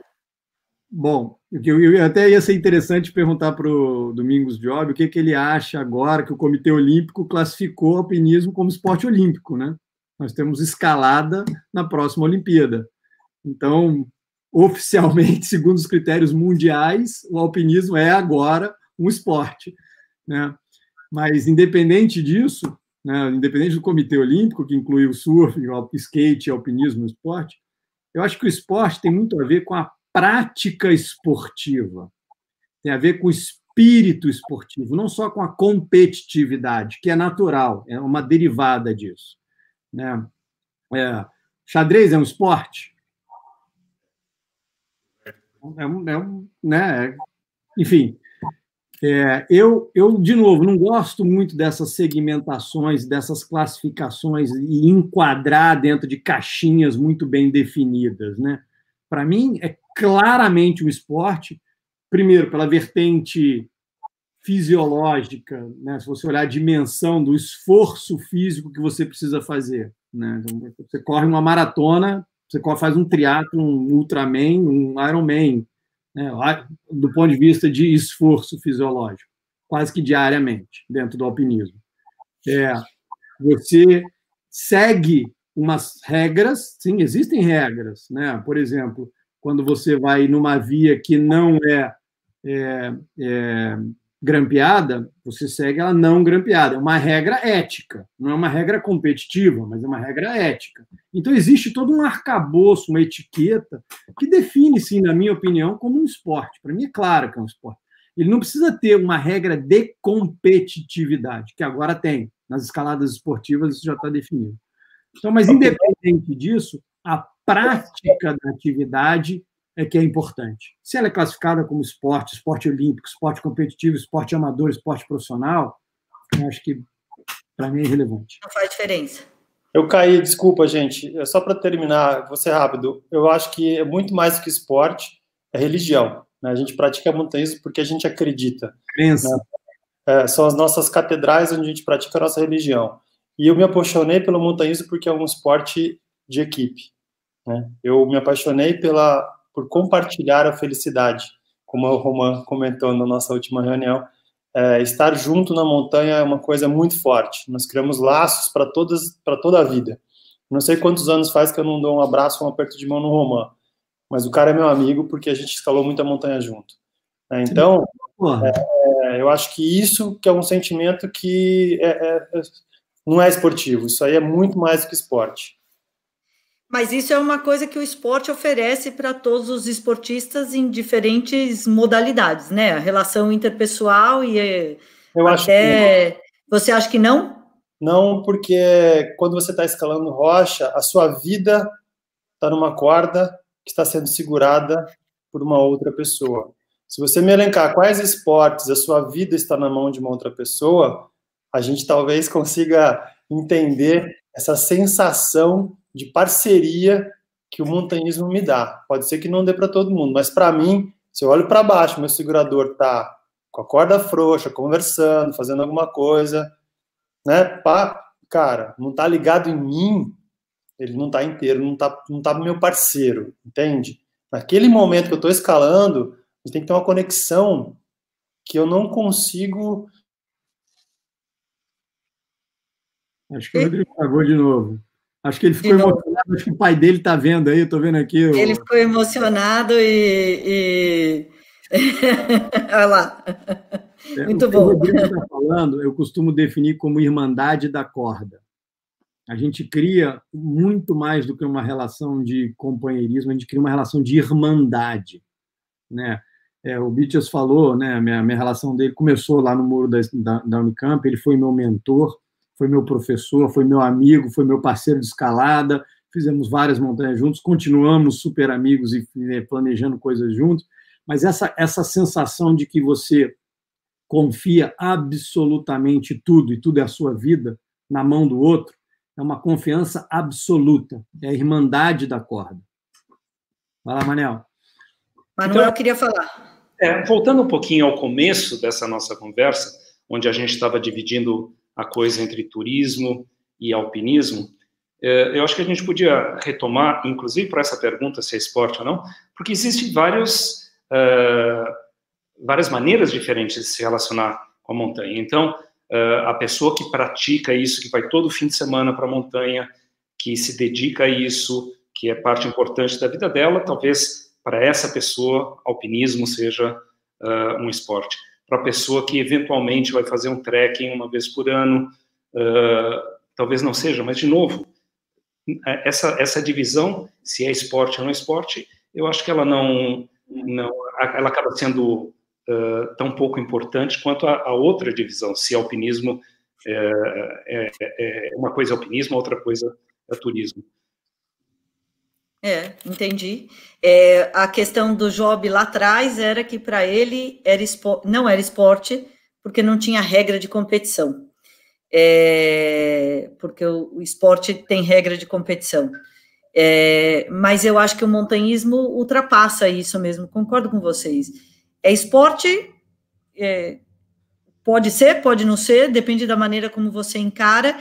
Bom, eu até ia ser interessante perguntar para o Domingos Job o que ele acha agora que o Comitê Olímpico classificou o alpinismo como esporte olímpico, né? Nós temos escalada na próxima Olimpíada. Então, oficialmente, segundo os critérios mundiais, o alpinismo é agora um esporte, né? Mas, independente disso, né, independente do Comitê Olímpico, que inclui o surf, o skate, o alpinismo, o esporte, eu acho que o esporte tem muito a ver com a prática esportiva, tem a ver com o espírito esportivo, não só com a competitividade, que é natural, é uma derivada disso, né? Xadrez é um esporte? Né? Enfim, eu, de novo, não gosto muito dessas segmentações, dessas classificações e enquadrar dentro de caixinhas muito bem definidas, né? Para mim, é claramente um esporte, primeiro, pela vertente fisiológica, né? Se você olhar a dimensão do esforço físico que você precisa fazer, né? Você corre uma maratona, você faz um triatlo, um Ultraman, um Ironman, né? Do ponto de vista de esforço fisiológico, quase que diariamente, dentro do alpinismo. Você segue umas regras, sim, existem regras, né? Por exemplo, quando você vai numa via que não é grampeada, você segue ela não grampeada. É uma regra ética, não é uma regra competitiva, mas é uma regra ética. Então, existe todo um arcabouço, uma etiqueta, que define, sim, na minha opinião, como um esporte. Para mim, é claro que é um esporte. Ele não precisa ter uma regra de competitividade, que agora tem. Nas escaladas esportivas, isso já está definido. Então, mas, independente disso, a prática da atividade é que é importante. Se ela é classificada como esporte, esporte olímpico, esporte competitivo, esporte amador, esporte profissional, eu acho que, para mim, é irrelevante. Não faz diferença. Eu caí, desculpa, gente. Só para terminar, vou ser rápido. Eu acho que é muito mais do que esporte, é religião. Né? A gente pratica montanhismo porque a gente acredita. Crença. Né? São as nossas catedrais onde a gente pratica a nossa religião. E eu me apaixonei pelo montanhismo porque é um esporte de equipe. Né? Eu me apaixonei por compartilhar a felicidade, como o Roman comentou na nossa última reunião. Estar junto na montanha é uma coisa muito forte. Nós criamos laços para toda a vida. Não sei quantos anos faz que eu não dou um abraço, um aperto de mão no Roman, mas o cara é meu amigo porque a gente escalou muita montanha junto. Então, eu acho que isso que é um sentimento que não é esportivo. Isso aí é muito mais do que esporte. Mas isso é uma coisa que o esporte oferece para todos os esportistas em diferentes modalidades, né? A relação interpessoal e Você acha que não? Não, porque quando você está escalando rocha, a sua vida está numa corda que está sendo segurada por uma outra pessoa. Se você me elencar quais esportes a sua vida está na mão de uma outra pessoa, a gente talvez consiga entender essa sensação de parceria que o montanhismo me dá. Pode ser que não dê para todo mundo, mas para mim, se eu olho para baixo, meu segurador está com a corda frouxa, conversando, fazendo alguma coisa, né? Cara, não está ligado em mim, ele não está inteiro, não tá meu parceiro, entende? Naquele momento que eu estou escalando, a gente tem que ter uma conexão que eu não consigo. Acho que o Rodrigo pagou de novo. Acho que ele ficou emocionado, acho que o pai dele está vendo aí, estou vendo aqui. Ele ficou emocionado e... Olha lá. Muito bom. O Rodrigo está falando, eu costumo definir como irmandade da corda. A gente cria muito mais do que uma relação de companheirismo, a gente cria uma relação de irmandade. Né? O Bichas falou, né, minha relação dele começou lá no muro da Unicamp, ele foi meu mentor, foi meu professor, foi meu amigo, foi meu parceiro de escalada, fizemos várias montanhas juntos, continuamos super amigos e planejando coisas juntos, mas essa sensação de que você confia absolutamente tudo, e tudo é a sua vida, na mão do outro, é uma confiança absoluta, é a irmandade da corda. Vai lá, Manel. Manuel queria falar. Voltando um pouquinho ao começo dessa nossa conversa, onde a gente estava dividindo a coisa entre turismo e alpinismo, eu acho que a gente podia retomar, inclusive para essa pergunta se é esporte ou não, porque existem várias maneiras diferentes de se relacionar com a montanha. Então, a pessoa que pratica isso, que vai todo fim de semana para a montanha, que se dedica a isso, que é parte importante da vida dela, talvez para essa pessoa alpinismo seja um esporte. Para a pessoa que eventualmente vai fazer um trekking uma vez por ano, talvez não seja, mas de novo, essa divisão, se é esporte ou não é esporte, eu acho que ela ela acaba sendo tão pouco importante quanto a outra divisão, se alpinismo uma coisa é alpinismo, outra coisa é turismo. Entendi. A questão do Job lá atrás era que para ele não era esporte, porque não tinha regra de competição. Porque o esporte tem regra de competição. Mas eu acho que o montanhismo ultrapassa isso mesmo, concordo com vocês. Esporte, pode ser, pode não ser, depende da maneira como você encara.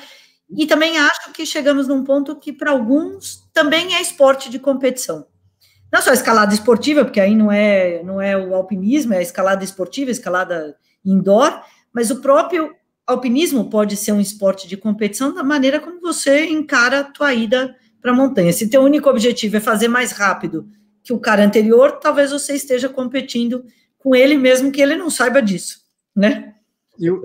E também acho que chegamos num ponto que, para alguns, também é esporte de competição. Não só a escalada esportiva, porque aí não é o alpinismo, é a escalada esportiva, a escalada indoor, mas o próprio alpinismo pode ser um esporte de competição da maneira como você encara a tua ida para a montanha. Se teu único objetivo é fazer mais rápido que o cara anterior, talvez você esteja competindo com ele mesmo que ele não saiba disso, né? Eu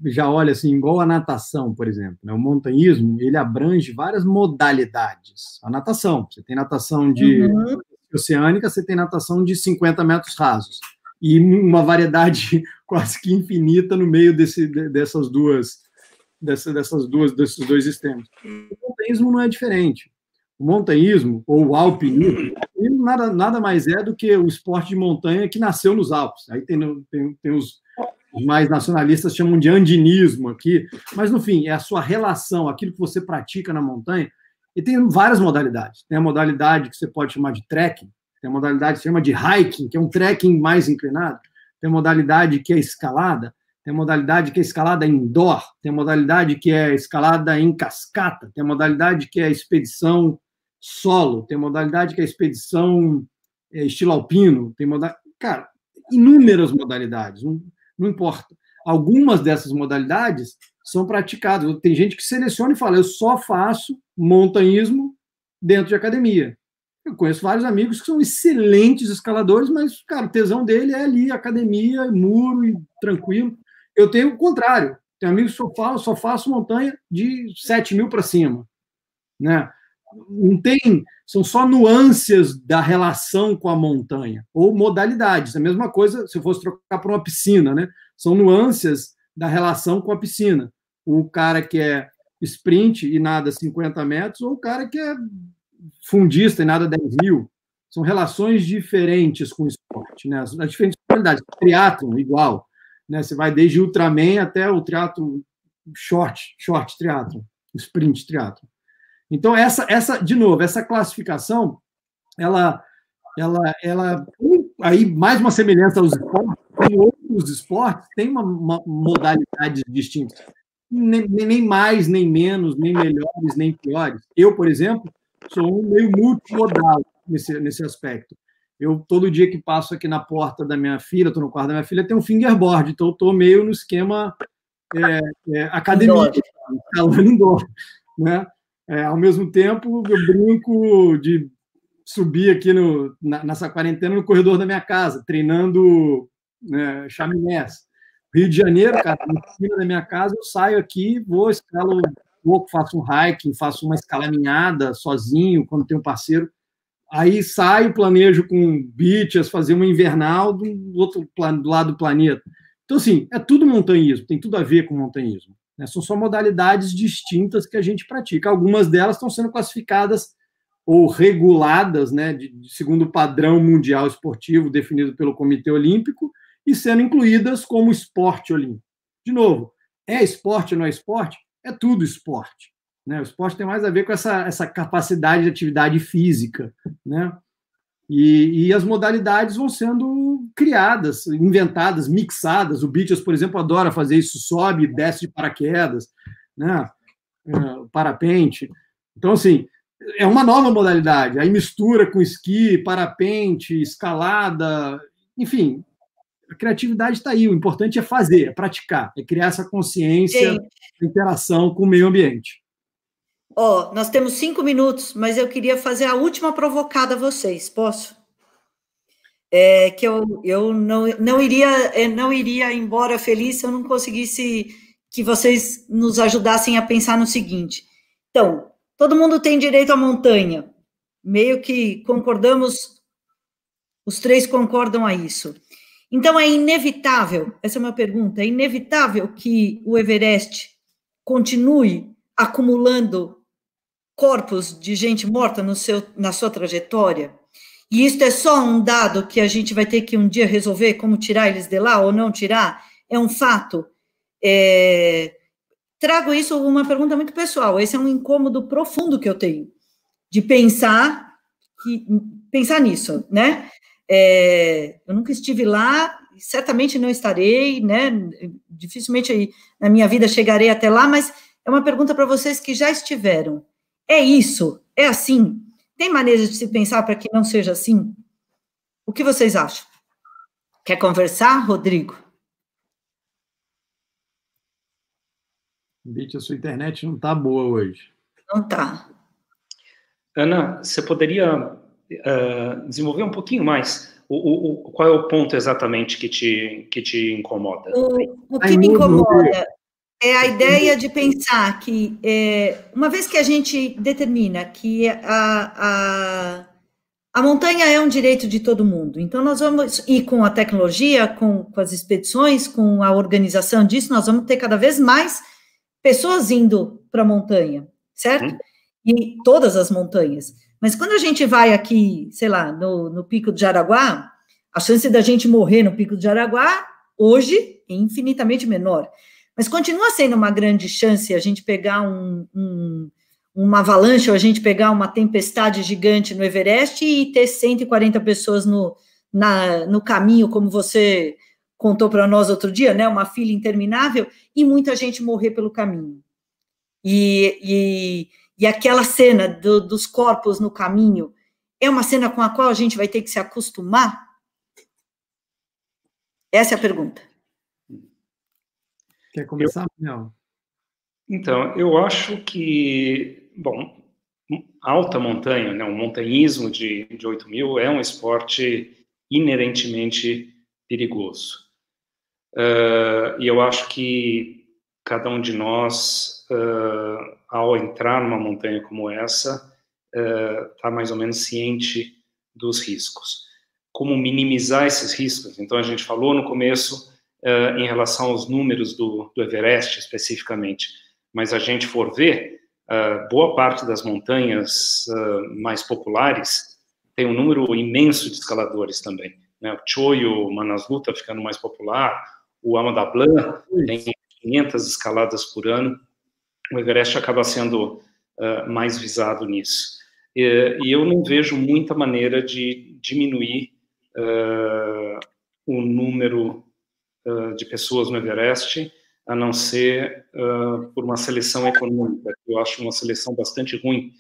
já olho assim, igual a natação, por exemplo. Né? O montanhismo, ele abrange várias modalidades. A natação, você tem natação oceânica, você tem natação de 50 metros rasos. E uma variedade quase que infinita no meio desses dois extremos. O montanhismo não é diferente. O montanhismo, ou o alpinismo nada mais é do que o esporte de montanha que nasceu nos Alpes. Aí tem os mais nacionalistas chamam de andinismo aqui, mas, no fim, é a sua relação, aquilo que você pratica na montanha, e tem várias modalidades. Tem a modalidade que você pode chamar de trekking, tem a modalidade que se chama de hiking, que é um trekking mais inclinado, tem a modalidade que é escalada, tem a modalidade que é escalada indoor, tem a modalidade que é escalada em cascata, tem a modalidade que é expedição solo, tem a modalidade que é expedição estilo alpino, tem cara, inúmeras modalidades, não importa. Algumas dessas modalidades são praticadas. Tem gente que seleciona e fala, eu só faço montanhismo dentro de academia. Eu conheço vários amigos que são excelentes escaladores, mas, cara, o tesão dele é ali, academia, muro e tranquilo. Eu tenho o contrário. Tem amigos que só faço montanha de 7 mil para cima. Né? Não tem, são só nuances da relação com a montanha, ou modalidades. A mesma coisa se eu fosse trocar para uma piscina, né? São nuances da relação com a piscina. O cara que é sprint e nada 50 metros, ou o cara que é fundista e nada 10 mil. São relações diferentes com o esporte, né? As diferentes modalidades. Triatlon, igual. Né? Você vai desde Ultraman até o triatlon short triatlon, sprint triatlon. Então, de novo, essa classificação, ela aí mais uma semelhança aos esportes, em outros esportes tem uma modalidade distinta. Nem mais, nem menos, nem melhores, nem piores. Eu, por exemplo, sou um meio multimodal nesse aspecto. Eu, todo dia que passo aqui na porta da minha filha, estou no quarto da minha filha, tem um fingerboard, então eu estou meio no esquema academia, indoor, né? Ao mesmo tempo, eu brinco de subir aqui nessa quarentena no corredor da minha casa, treinando chaminés. Rio de Janeiro, cara, na esquina da minha casa, eu saio aqui, escalo um pouco, faço um hiking, faço uma escalaminhada sozinho, quando tenho um parceiro. Aí saio, planejo com beaches, fazer uma invernal do lado do planeta. Então, assim, é tudo montanhismo, tem tudo a ver com montanhismo. São só modalidades distintas que a gente pratica. Algumas delas estão sendo classificadas ou reguladas, né, segundo o padrão mundial esportivo definido pelo Comitê Olímpico e sendo incluídas como esporte olímpico. De novo, é esporte ou não é esporte? É tudo esporte. Né? O esporte tem mais a ver com essa capacidade de atividade física. Né? E as modalidades vão sendo criadas, inventadas, mixadas. O Beaches, por exemplo, adora fazer isso, sobe e desce de paraquedas, né? Parapente. Então, assim, é uma nova modalidade. Aí mistura com esqui, parapente, escalada, enfim, a criatividade está aí. O importante é fazer, é praticar, é criar essa consciência, interação com o meio ambiente. Nós temos 5 minutos, mas eu queria fazer a última provocada a vocês, posso? Que eu não iria embora feliz se eu não conseguisse que vocês nos ajudassem a pensar no seguinte. Então, todo mundo tem direito à montanha, meio que concordamos, os 3 concordam a isso. Então, é inevitável, essa é uma pergunta, é inevitável que o Everest continue acumulando corpos de gente morta na sua trajetória, e isso é só um dado que a gente vai ter que um dia resolver como tirar eles de lá ou não tirar, é um fato. Trago isso uma pergunta muito pessoal, esse é um incômodo profundo que eu tenho, de pensar nisso, né? Eu nunca estive lá, certamente não estarei, né? Dificilmente na minha vida chegarei até lá, mas é uma pergunta para vocês que já estiveram. É isso? É assim? Tem maneiras de se pensar para que não seja assim? O que vocês acham? Quer conversar, Rodrigo? Bitch, a sua internet não está boa hoje. Não está. Ana, você poderia desenvolver um pouquinho mais? Qual é o ponto exatamente que te incomoda? O que me incomoda é a ideia de pensar que, uma vez que a gente determina que a montanha é um direito de todo mundo, então nós vamos, e com a tecnologia, com as expedições, com a organização disso, nós vamos ter cada vez mais pessoas indo para a montanha, certo? E todas as montanhas. Mas quando a gente vai aqui, sei lá, no Pico de Jaraguá, a chance da gente morrer no Pico de Jaraguá, hoje, é infinitamente menor. Mas continua sendo uma grande chance a gente pegar uma avalanche, ou a gente pegar uma tempestade gigante no Everest e ter 140 pessoas no caminho, como você contou para nós outro dia, né? Uma fila interminável, e muita gente morrer pelo caminho. E aquela cena dos corpos no caminho é uma cena com a qual a gente vai ter que se acostumar? Essa é a pergunta. Quer começar, Manuel? Então, eu acho que, bom, alta montanha, né, o montanhismo de 8.000 é um esporte inerentemente perigoso. E eu acho que cada um de nós, ao entrar numa montanha como essa, está mais ou menos ciente dos riscos. Como minimizar esses riscos? Então, a gente falou no começo em relação aos números do Everest, especificamente, mas a gente for ver, boa parte das montanhas mais populares tem um número imenso de escaladores também, né? O Choyo, o Manaslu está ficando mais popular, o Amadablan tem 500 escaladas por ano, o Everest acaba sendo mais visado nisso. E eu não vejo muita maneira de diminuir o número de pessoas no Everest, a não ser por uma seleção econômica. Eu acho uma seleção bastante ruim.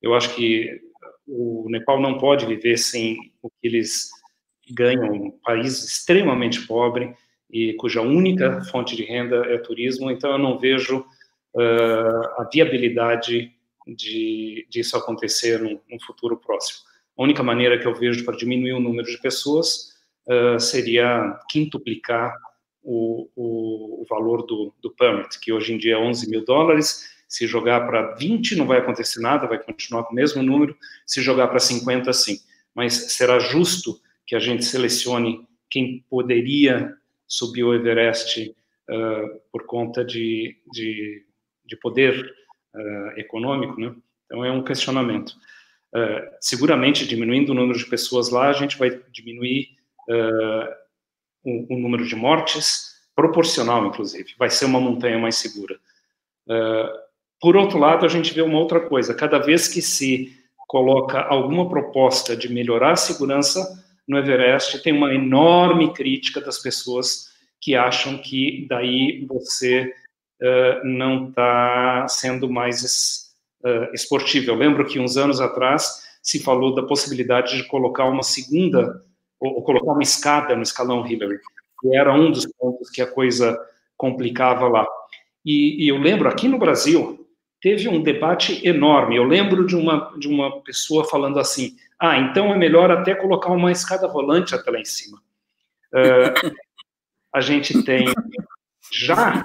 Eu acho que o Nepal não pode viver sem o que eles ganham, um país extremamente pobre e cuja única fonte de renda é turismo, então eu não vejo a viabilidade disso acontecer num futuro próximo. A única maneira que eu vejo para diminuir o número de pessoas seria quintuplicar o valor do permit, que hoje em dia é $11.000. Se jogar para 20, não vai acontecer nada, vai continuar com o mesmo número. Se jogar para 50, sim. Mas será justo que a gente selecione quem poderia subir o Everest por conta de poder econômico, né? Então, é um questionamento. Seguramente, diminuindo o número de pessoas lá, a gente vai diminuir o número de mortes, proporcional, inclusive. Vai ser uma montanha mais segura. Por outro lado, a gente vê uma outra coisa. Cada vez que se coloca alguma proposta de melhorar a segurança no Everest, tem uma enorme crítica das pessoas que acham que daí você não está sendo mais esportivo. Eu lembro que uns anos atrás se falou da possibilidade de colocar uma segunda, ou colocar uma escada no escalão Hillary, que era um dos pontos que a coisa complicava lá. E eu lembro, aqui no Brasil, teve um debate enorme. Eu lembro de uma pessoa falando assim, então é melhor até colocar uma escada rolante até lá em cima. A gente tem já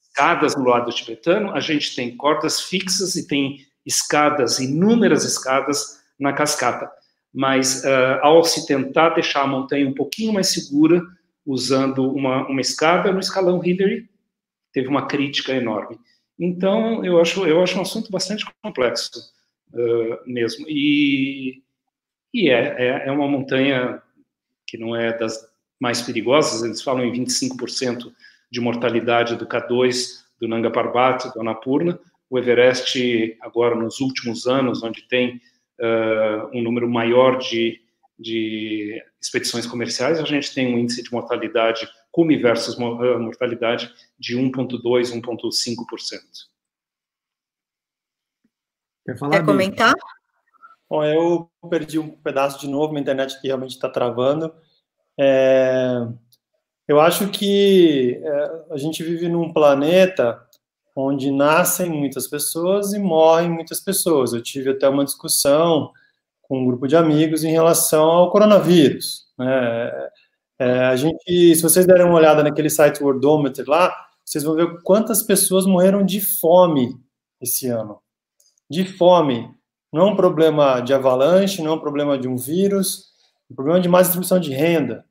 escadas no lado tibetano, a gente tem cordas fixas e tem escadas, inúmeras escadas na cascata. Mas ao se tentar deixar a montanha um pouquinho mais segura, usando uma escada no escalão Hillary, teve uma crítica enorme. Então, eu acho um assunto bastante complexo mesmo. E é uma montanha que não é das mais perigosas, eles falam em 25% de mortalidade do K2, do Nanga Parbat, do Annapurna. O Everest, agora nos últimos anos, onde tem um número maior de expedições comerciais, a gente tem um índice de mortalidade, cume versus mortalidade, de 1,2%, 1,5%. Quer comentar? Bom, eu perdi um pedaço de novo, minha internet que realmente está travando. Eu acho que a gente vive num planeta onde nascem muitas pessoas e morrem muitas pessoas. Eu tive até uma discussão com um grupo de amigos em relação ao coronavírus. A gente, se vocês derem uma olhada naquele site Worldometer lá, vocês vão ver quantas pessoas morreram de fome esse ano. De fome. Não é um problema de avalanche, não é um problema de um vírus, é um problema de má distribuição de renda,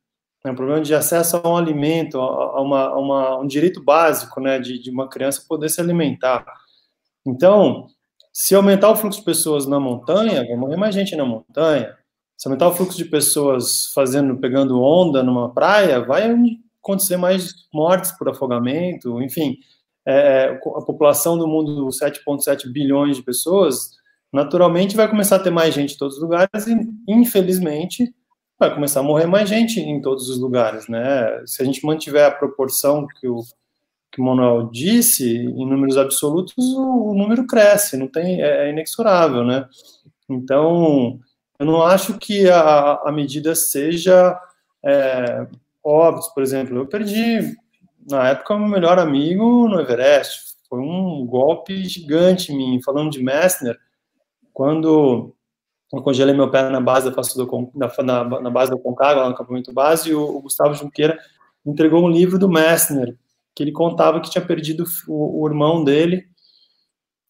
é um problema de acesso a um alimento, a um direito básico, né, de uma criança poder se alimentar. Então, Se aumentar o fluxo de pessoas na montanha, vai morrer mais gente na montanha. Se aumentar o fluxo de pessoas pegando onda numa praia, vai acontecer mais mortes por afogamento, enfim. A população do mundo, 7,7 bilhões de pessoas, naturalmente vai começar a ter mais gente em todos os lugares e, infelizmente, vai começar a morrer mais gente em todos os lugares, né? Se a gente mantiver a proporção que o Manuel disse, em números absolutos, o número cresce, não tem, é inexorável, né? Então, eu não acho que a medida seja óbvios, por exemplo. Eu perdi, na época, o meu melhor amigo no Everest. Foi um golpe gigante em mim. Falando de Messner, quando eu congelei meu pé na base na base do Concagua, lá no acampamento base, o Gustavo Junqueira entregou um livro do Messner, que ele contava que tinha perdido o irmão dele.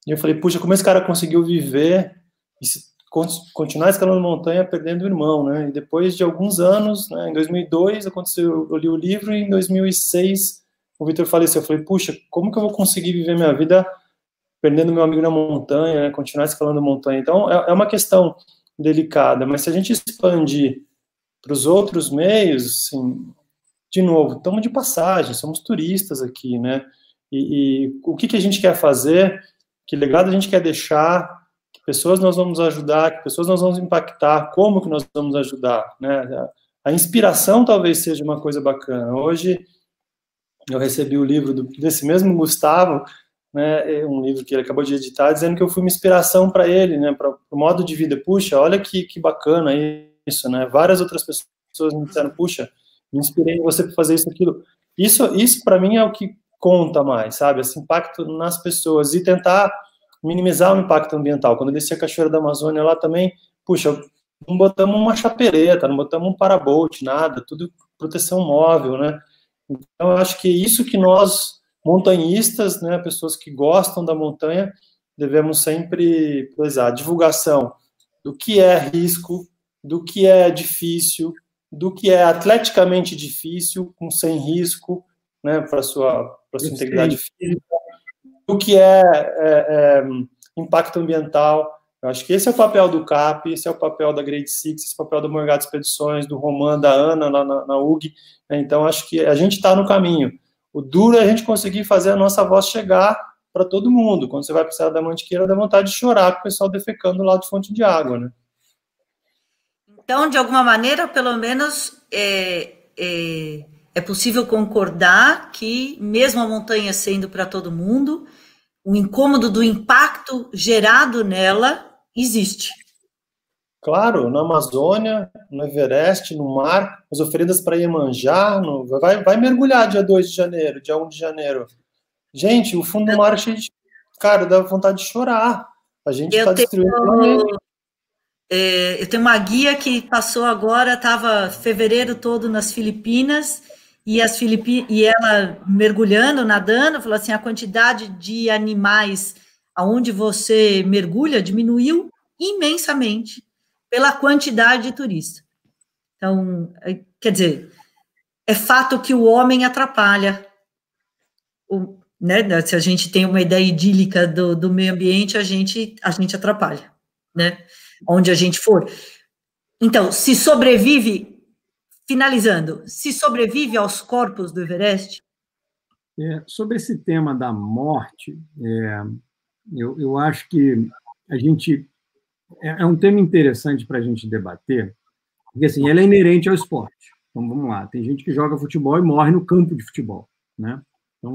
E eu falei, puxa, como esse cara conseguiu viver e continuar escalando montanha perdendo o irmão, né? E depois de alguns anos, né, em 2002 aconteceu, eu li o livro, e em 2006 o Vitor faleceu. Eu falei, puxa, como que eu vou conseguir viver minha vida perdendo meu amigo na montanha, né, continuar escalando montanha? Então, é uma questão delicada, mas se a gente expandir para os outros meios, assim, de novo, estamos de passagem, somos turistas aqui, né? E o que a gente quer fazer, que legado a gente quer deixar, que pessoas nós vamos ajudar, que pessoas nós vamos impactar, como que nós vamos ajudar, né? A inspiração talvez seja uma coisa bacana. Hoje, eu recebi o livro desse mesmo Gustavo, né, um livro que ele acabou de editar, dizendo que eu fui uma inspiração para ele, né, para o modo de vida. Puxa, olha que bacana isso, né? Várias outras pessoas me disseram, puxa, me inspirei em você para fazer isso, aquilo. Isso para mim é o que conta mais, sabe? Esse impacto nas pessoas e tentar minimizar o impacto ambiental. Quando eu desci a Cachoeira da Amazônia lá também, puxa, não botamos uma chapereta, não botamos um parabolt, nada, tudo proteção móvel, né? Então, eu acho que isso que nós, montanhistas, né, pessoas que gostam da montanha, devemos sempre prezar. Divulgação do que é risco, do que é difícil, do que é atleticamente difícil, sem risco, né, para sua integridade física, do que é impacto ambiental. Eu acho que esse é o papel do CAP, esse é o papel da Grade Six, esse é o papel do Morgado Expedições, do Roman, da Ana, lá na UG. Né? Então, acho que a gente está no caminho. O duro é a gente conseguir fazer a nossa voz chegar para todo mundo. Quando você vai para a Serra da Mantiqueira, dá vontade de chorar com o pessoal defecando lá de fonte de água, né? Então, de alguma maneira, pelo menos, é possível concordar que, mesmo a montanha sendo para todo mundo, o incômodo do impacto gerado nela existe. Claro, na Amazônia, no Everest, no mar, as oferendas para Iemanjá, vai mergulhar dia 2 de janeiro, dia 1 de janeiro. Gente, o fundo do mar é cheio de... Cara, dá vontade de chorar. A gente está destruindo o planeta. Eu tenho uma guia que passou agora, estava fevereiro todo nas Filipinas, e ela mergulhando, nadando, falou assim, a quantidade de animais aonde você mergulha diminuiu imensamente pela quantidade de turistas. Então, quer dizer, é fato que o homem atrapalha. Né? Se a gente tem uma ideia idílica do meio ambiente, a gente atrapalha, né? Onde a gente for. Então, se sobrevive, finalizando, se sobrevive aos corpos do Everest? Sobre esse tema da morte, eu acho que a gente... É um tema interessante para a gente debater, porque, assim, ele é inerente ao esporte. Então, vamos lá. Tem gente que joga futebol e morre no campo de futebol, né? Então,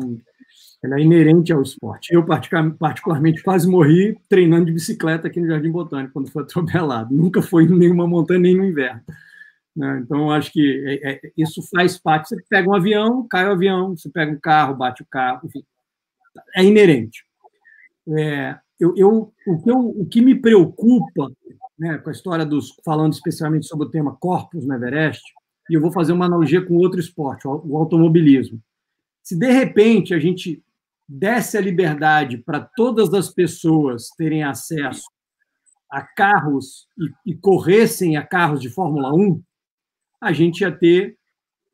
ela é inerente ao esporte. Eu, particularmente, quase morri treinando de bicicleta aqui no Jardim Botânico, quando fui atropelado. Nunca fui em nenhuma montanha, nem no inverno. Né? Então, eu acho que isso faz parte. Você pega um avião, cai o avião, você pega um carro, bate o carro, enfim. É inerente. O que me preocupa, né, com a história falando especialmente sobre o tema corpos no Everest, e eu vou fazer uma analogia com outro esporte, o automobilismo. Se, de repente, a gente desse a liberdade para todas as pessoas terem acesso a carros e corressem a carros de Fórmula 1, a gente ia ter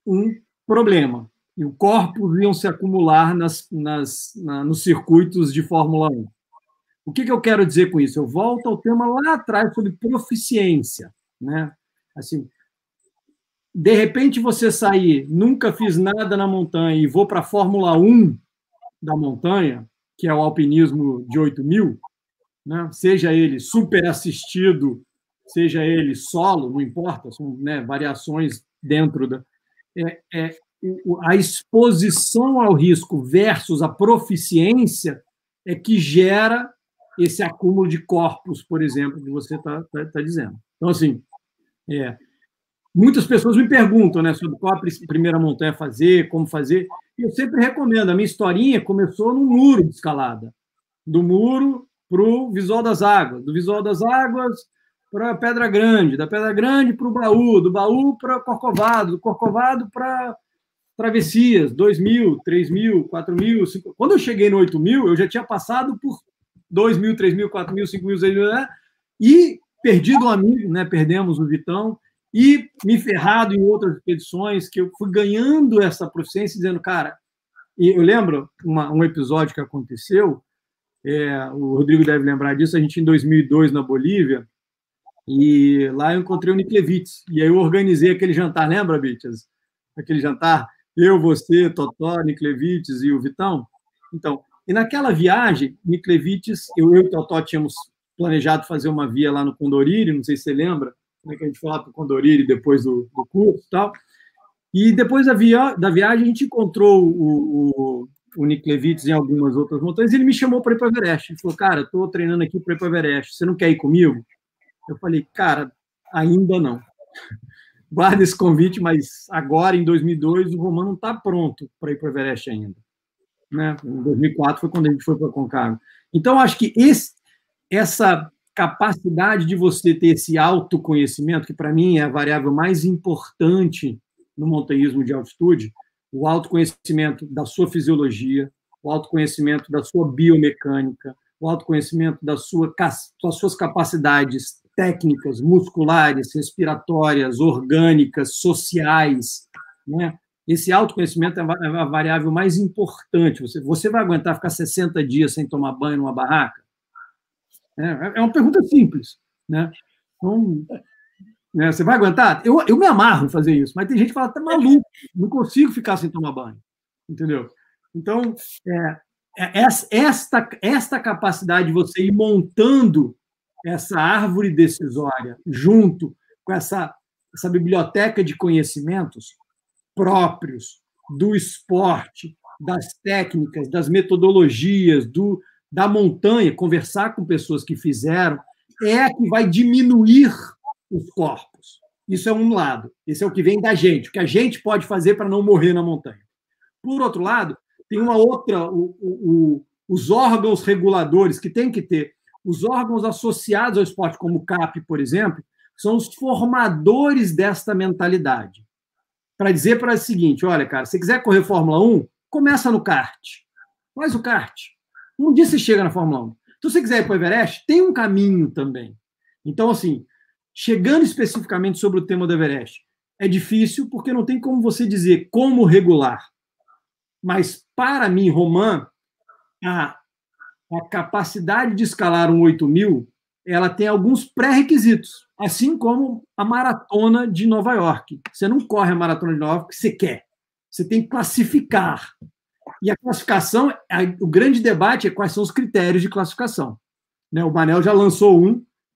um problema. E os corpos iam se acumular nos circuitos de Fórmula 1. O que eu quero dizer com isso? Eu volto ao tema lá atrás sobre proficiência, né? Assim, de repente você sair, nunca fiz nada na montanha e vou para a Fórmula 1 da montanha, que é o alpinismo de 8.000, né? Seja ele super assistido, seja ele solo, não importa, são, né, variações dentro da... a exposição ao risco versus a proficiência é que gera esse acúmulo de corpos, por exemplo, que você está dizendo. Então, assim, muitas pessoas me perguntam, né, sobre qual a primeira montanha fazer, como fazer, e eu sempre recomendo. A minha historinha começou no muro de escalada, do muro para o Visual das Águas, do Visual das Águas para Pedra Grande, da Pedra Grande para o Baú, do Baú para Corcovado, do Corcovado para Travessias, 2.000, 3.000, 4.000, 5.000. Quando eu cheguei no 8.000, eu já tinha passado por 2.000, 3.000, 4.000, 5.000, 6.000, né? E perdido um amigo, né? Perdemos o Vitão, e me ferrado em outras expedições, que eu fui ganhando essa proficiência, dizendo, cara... E eu lembro um episódio que aconteceu, o Rodrigo deve lembrar disso, a gente em 2002 na Bolívia, e lá eu encontrei o Niklevits, e aí eu organizei aquele jantar, lembra, Bichas? Aquele jantar, eu, você, Totó, Niklevits e o Vitão. Então, e naquela viagem, Niklevits, eu e o Totó tínhamos planejado fazer uma via lá no Condoriri, não sei se você lembra, como é que a gente foi lá para o Condoriri depois do curso e tal. E depois da viagem, a gente encontrou o Niklevits em algumas outras montanhas, e ele me chamou para ir para o Everest. Ele falou, cara, estou treinando aqui para ir para o Everest, você não quer ir comigo? Eu falei, cara, ainda não. Guarda esse convite, mas agora, em 2002, o Romano não está pronto para ir para o Everest ainda. Né? Em 2004 foi quando a gente foi para a Concagua. Então, acho que essa capacidade de você ter esse autoconhecimento, que para mim é a variável mais importante no montanhismo de altitude, o autoconhecimento da sua fisiologia, o autoconhecimento da sua biomecânica, o autoconhecimento das suas capacidades técnicas, musculares, respiratórias, orgânicas, sociais, né? Esse autoconhecimento é a variável mais importante. Você vai aguentar ficar 60 dias sem tomar banho numa barraca? É uma pergunta simples, né? Então, né, você vai aguentar? Eu me amarro em fazer isso, mas tem gente que fala, tá maluco, não consigo ficar sem tomar banho, entendeu? Então, esta capacidade de você ir montando essa árvore decisória junto com essa biblioteca de conhecimentos próprios do esporte, das técnicas, das metodologias, da montanha, conversar com pessoas que fizeram, é a que vai diminuir os corpos. Isso é um lado. Esse é o que vem da gente, o que a gente pode fazer para não morrer na montanha. Por outro lado, tem uma outra, os órgãos reguladores que tem que ter. Os órgãos associados ao esporte, como o CAP, por exemplo, são os formadores desta mentalidade. Para dizer para o seguinte, olha, cara, se você quiser correr Fórmula 1, começa no kart. Faz o kart. Um dia você chega na Fórmula 1. Então, se você quiser ir para o Everest, tem um caminho também. Então, assim, chegando especificamente sobre o tema do Everest, é difícil porque não tem como você dizer como regular. Mas, para mim, Roman, a capacidade de escalar um 8.000, ela tem alguns pré-requisitos, assim como a maratona de Nova York. Você não corre a maratona de Nova York porque você quer. Você tem que classificar. E a classificação, o grande debate é quais são os critérios de classificação. Né? O Manel já lançou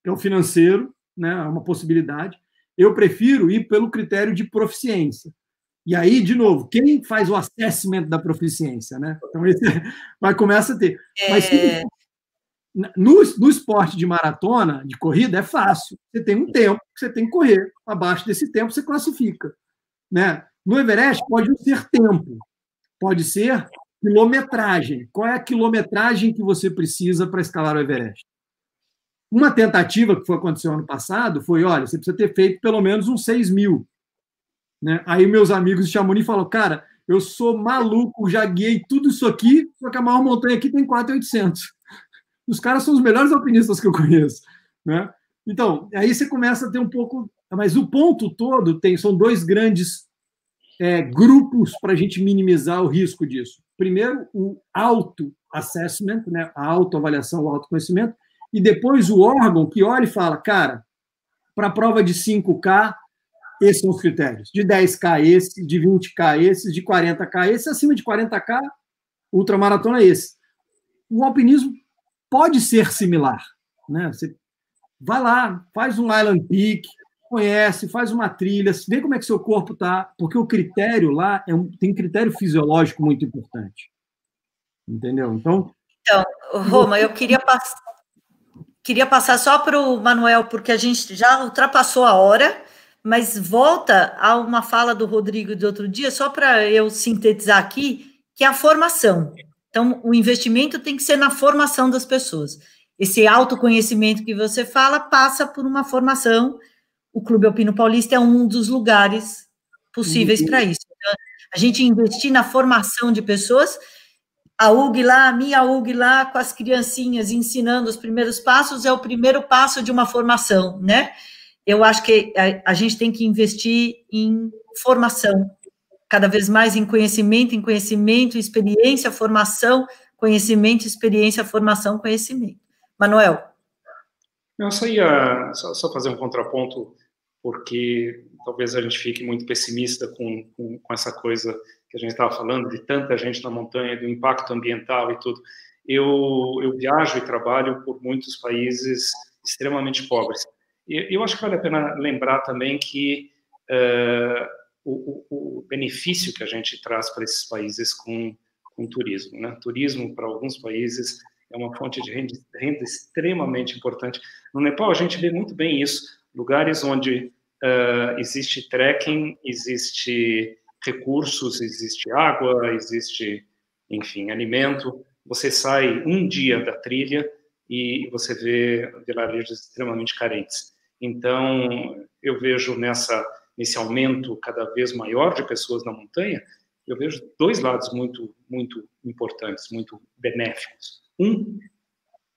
que é o financeiro, né? É uma possibilidade. Eu prefiro ir pelo critério de proficiência. E aí, de novo, quem faz o assessment da proficiência? Né? Então, esse começa a ter. Mas no esporte de maratona, de corrida, é fácil. Você tem um tempo que você tem que correr. Abaixo desse tempo, você classifica. Né? No Everest, pode não ser tempo. Pode ser quilometragem. Qual é a quilometragem que você precisa para escalar o Everest? Uma tentativa que aconteceu ano passado foi, olha, você precisa ter feito pelo menos uns 6.000. Né? Aí meus amigos de Chamonix falaram, cara, eu sou maluco, já guiei tudo isso aqui, só que a maior montanha aqui tem 4.800. Os caras são os melhores alpinistas que eu conheço. Né? Então, aí você começa a ter um pouco... Mas o ponto todo são dois grandes grupos para a gente minimizar o risco disso. primeiro o auto-assessment, né? A autoavaliação, o autoconhecimento, e depois o órgão que olha e fala, cara, para a prova de 5K, esses são os critérios. De 10K esse, de 20K esses, de 40K esse, acima de 40K, ultramaratona esse. O alpinismo pode ser similar, né? Você vai lá, faz um Island Peak, conhece, faz uma trilha, vê como é que seu corpo está, porque o critério lá tem critério fisiológico muito importante. Entendeu? Então, Roma, eu queria passar só para o Manuel, porque a gente já ultrapassou a hora, mas volta a uma fala do Rodrigo de outro dia, só para eu sintetizar aqui, que é a formação. Então, o investimento tem que ser na formação das pessoas. Esse autoconhecimento que você fala passa por uma formação. O Clube Alpino Paulista é um dos lugares possíveis para isso. Então, a gente investir na formação de pessoas, a UG lá, a minha UG lá, com as criancinhas ensinando os primeiros passos, é o primeiro passo de uma formação, né? Eu acho que a gente tem que investir em formação, cada vez mais em conhecimento, experiência, formação, conhecimento, experiência, formação, conhecimento. Manuel. Eu só ia só fazer um contraponto, porque talvez a gente fique muito pessimista com essa coisa que a gente estava falando, de tanta gente na montanha, do impacto ambiental e tudo. Eu viajo e trabalho por muitos países extremamente pobres. E eu acho que vale a pena lembrar também que o benefício que a gente traz para esses países com turismo, né? Turismo, para alguns países, é uma fonte de renda extremamente importante. No Nepal, a gente vê muito bem isso. Lugares onde existe trekking, existe recursos, existe água, existe, enfim, alimento. Você sai um dia da trilha e você vê vilarejos extremamente carentes. Então, eu vejo nesse aumento cada vez maior de pessoas na montanha, eu vejo dois lados muito, muito importantes, muito benéficos. Um,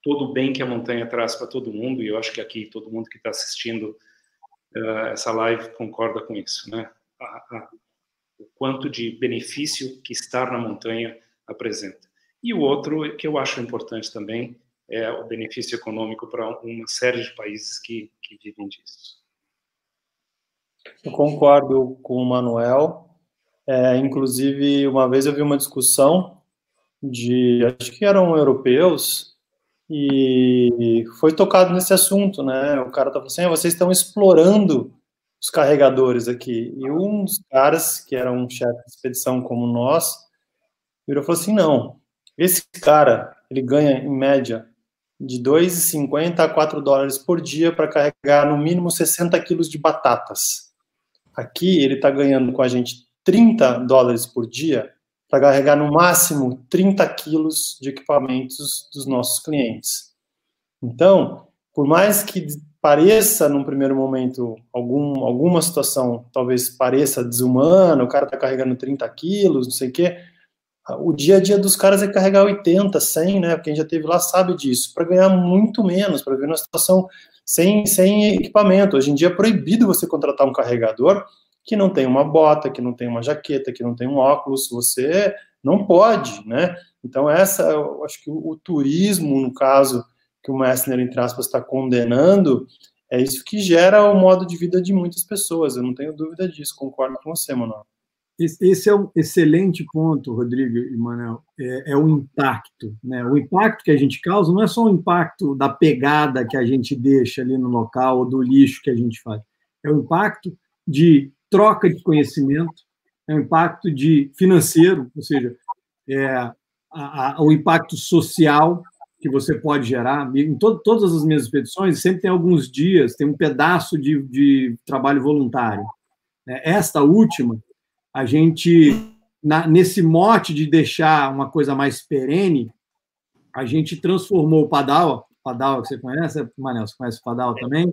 todo o bem que a montanha traz para todo mundo, e eu acho que aqui todo mundo que está assistindo essa live concorda com isso, né? O quanto de benefício que estar na montanha apresenta. E o outro, que eu acho importante também, é o benefício econômico para uma série de países que vivem disso. Eu concordo com o Manuel. Inclusive, uma vez eu vi uma discussão acho que eram europeus, e foi tocado nesse assunto, né? O cara estava assim, vocês estão explorando os carregadores aqui. E um dos caras, que era um chefe de expedição como nós, virou e falou assim, não, esse cara, ele ganha, em média, de $2,50 a $4 por dia para carregar, no mínimo, 60 quilos de batatas. Aqui, ele está ganhando com a gente $30 por dia para carregar, no máximo, 30 quilos de equipamentos dos nossos clientes. Então, por mais que pareça, num primeiro momento, alguma situação talvez pareça desumana, o cara está carregando 30 quilos, não sei o quê, o dia a dia dos caras é carregar 80, 100, né? Quem já esteve lá sabe disso, para ganhar muito menos, para ver uma situação sem equipamento. Hoje em dia é proibido você contratar um carregador que não tem uma bota, que não tem uma jaqueta, que não tem um óculos, você não pode, né? Então eu acho que o turismo, no caso, que o Messner, entre aspas, está condenando, é isso que gera o modo de vida de muitas pessoas, eu não tenho dúvida disso, concordo com você, Manuel. Esse é um excelente ponto, Rodrigo e Manuel, é o impacto, né? O impacto que a gente causa não é só o impacto da pegada que a gente deixa ali no local, ou do lixo que a gente faz, é o impacto de troca de conhecimento, é o impacto financeiro, ou seja, o impacto social que você pode gerar. Em todas as minhas expedições, sempre tem alguns dias, tem um pedaço de trabalho voluntário. Esta última, a gente, nesse mote de deixar uma coisa mais perene, a gente transformou o Padawa que você conhece, Manel, você conhece o Padawa também?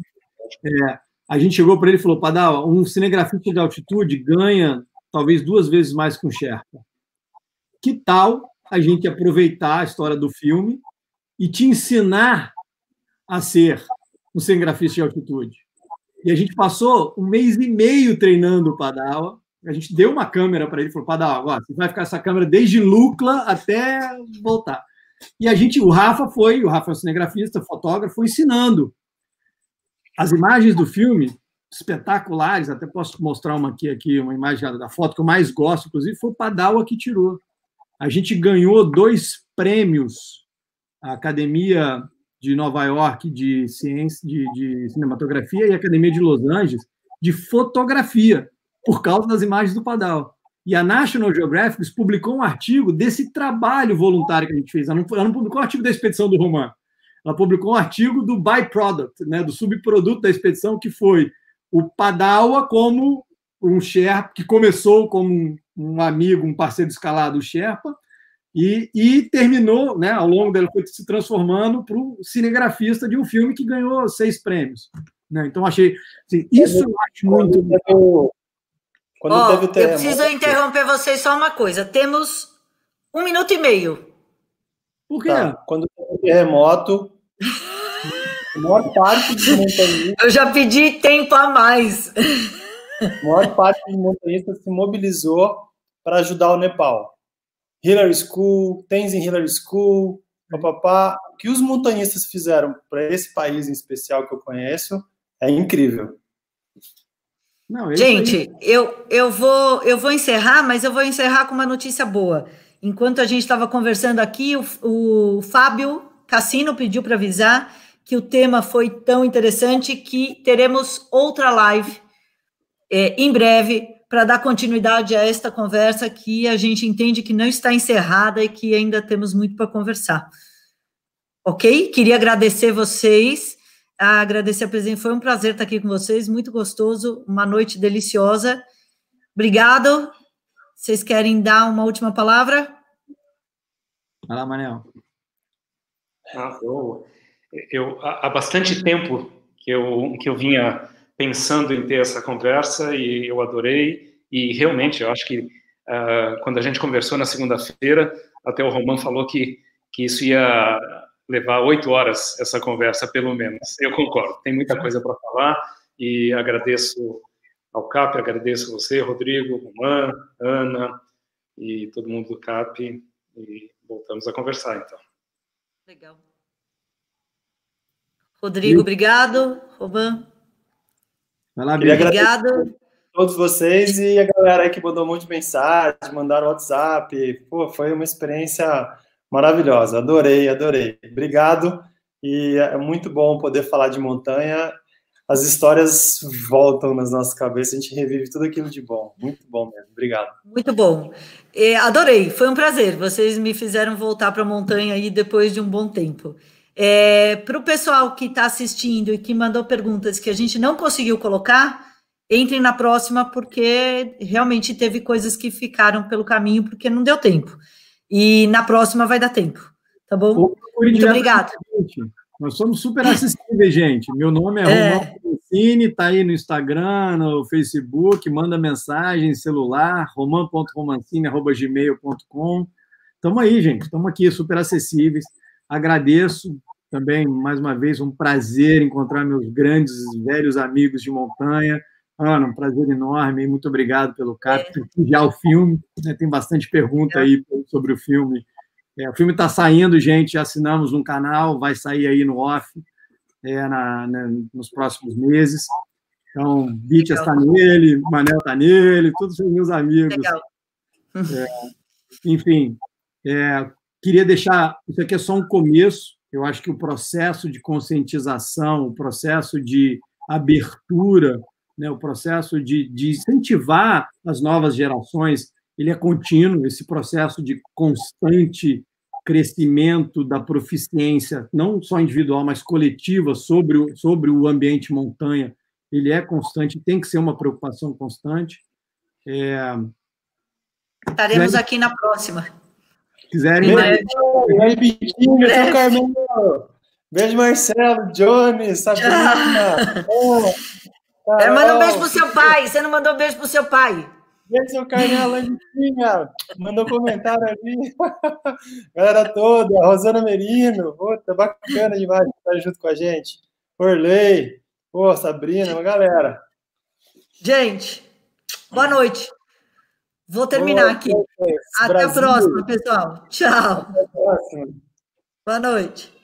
A gente chegou para ele e falou, Padawa, um cinegrafista de altitude ganha talvez 2 vezes mais que um Sherpa. Que tal a gente aproveitar a história do filme e te ensinar a ser um cinegrafista de altitude? E a gente passou 1 mês e meio treinando o Padawa, A gente deu uma câmera para ele, falou, Padal, agora você vai ficar essa câmera desde Lucla até voltar. E o Rafa é um cinegrafista, fotógrafo, ensinando. As imagens do filme, espetaculares, até posso mostrar uma aqui, uma imagem da foto que eu mais gosto, inclusive, foi o Padawa que tirou. A gente ganhou 2 prêmios, a Academia de Nova York de Ciência, de Cinematografia e a Academia de Los Angeles de fotografia, por causa das imagens do Padawa. E a National Geographic publicou um artigo desse trabalho voluntário que a gente fez. Ela não publicou um artigo da expedição do Roman, ela publicou um artigo do byproduct, né, do subproduto da expedição, que foi o Padawa como um Sherpa, que começou como um amigo, um parceiro de escalada, o Sherpa, e terminou, né, ao longo dela, foi se transformando para o cinegrafista de um filme que ganhou 6 prêmios. Né? Então, achei... Assim, isso eu acho muito... Eu preciso interromper vocês só uma coisa. Temos 1 minuto e meio. Por quê? Tá. Quando teve o terremoto, a maior parte dos montanhistas... Eu já pedi tempo a mais. A maior parte dos montanhistas se mobilizou para ajudar o Nepal. Hillary School, Tenzin Hillary School, papapá. O que os montanhistas fizeram para esse país em especial que eu conheço é incrível. Não, gente, eu vou encerrar, mas eu vou encerrar com uma notícia boa. Enquanto a gente estava conversando aqui, o Fábio Cassino pediu para avisar que o tema foi tão interessante que teremos outra live em breve para dar continuidade a esta conversa que a gente entende que não está encerrada e que ainda temos muito para conversar. Ok? Queria agradecer vocês, agradecer a presença, foi um prazer estar aqui com vocês, muito gostoso, uma noite deliciosa. Obrigado. Vocês querem dar uma última palavra? Vai lá, Manel. Há bastante tempo que eu vinha pensando em ter essa conversa e eu adorei, e realmente eu acho que quando a gente conversou na segunda-feira, até o Roman falou que isso ia levar 8 horas, essa conversa, pelo menos. Eu concordo, tem muita coisa para falar, e agradeço ao CAP, agradeço você, Rodrigo, Roman, Ana, e todo mundo do CAP, e voltamos a conversar, então. Legal. Rodrigo, obrigado. Roman. Obrigado a todos vocês e a galera aí que mandou um monte de mensagem, mandaram WhatsApp. Pô, foi uma experiência maravilhosa. Adorei. Obrigado. E é muito bom poder falar de montanha. As histórias voltam nas nossas cabeças, a gente revive tudo aquilo de bom. Muito bom mesmo. Obrigado. Muito bom. Adorei. Foi um prazer. Vocês me fizeram voltar para a montanha aí depois de um bom tempo. Para o pessoal que está assistindo e que mandou perguntas que a gente não conseguiu colocar, entrem na próxima, porque realmente teve coisas que ficaram pelo caminho, porque não deu tempo. E na próxima vai dar tempo, tá bom? Muito obrigada. Nós somos super acessíveis, gente. Meu nome é Roman Romancini, está aí no Instagram, no Facebook, manda mensagem, celular, roman.romancini@gmail.com. Estamos aí, gente. Estamos aqui, super acessíveis. Agradeço também, mais uma vez, um prazer encontrar meus grandes, velhos amigos de montanha. Ana, um prazer enorme, muito obrigado pelo CAP. Já o filme, né, tem bastante pergunta aí sobre o filme. O filme está saindo, gente, já assinamos um canal, vai sair aí no off nos próximos meses. Então, Bichas está nele, Manel está nele, todos os meus amigos. Legal. Enfim, queria deixar, isso aqui é só um começo, eu acho que o processo de conscientização, o processo de abertura, né, o processo de incentivar as novas gerações, ele é contínuo, esse processo de constante crescimento da proficiência, não só individual, mas coletiva, sobre o ambiente montanha, ele é constante, tem que ser uma preocupação constante. Estaremos aqui na próxima. Quiserem... Beijo, Marcelo, Johnny, Sabrina. Manda um beijo pro seu pai. Você não mandou um beijo pro seu pai. Beijo, seu Carnela, mandou comentário ali. Galera toda, Rosana Merino, tá bacana demais estar junto com a gente. Orley, Sabrina, uma galera. Gente, boa noite. Vou terminar aqui. Até a próxima, pessoal. Tchau. Até a próxima. Boa noite.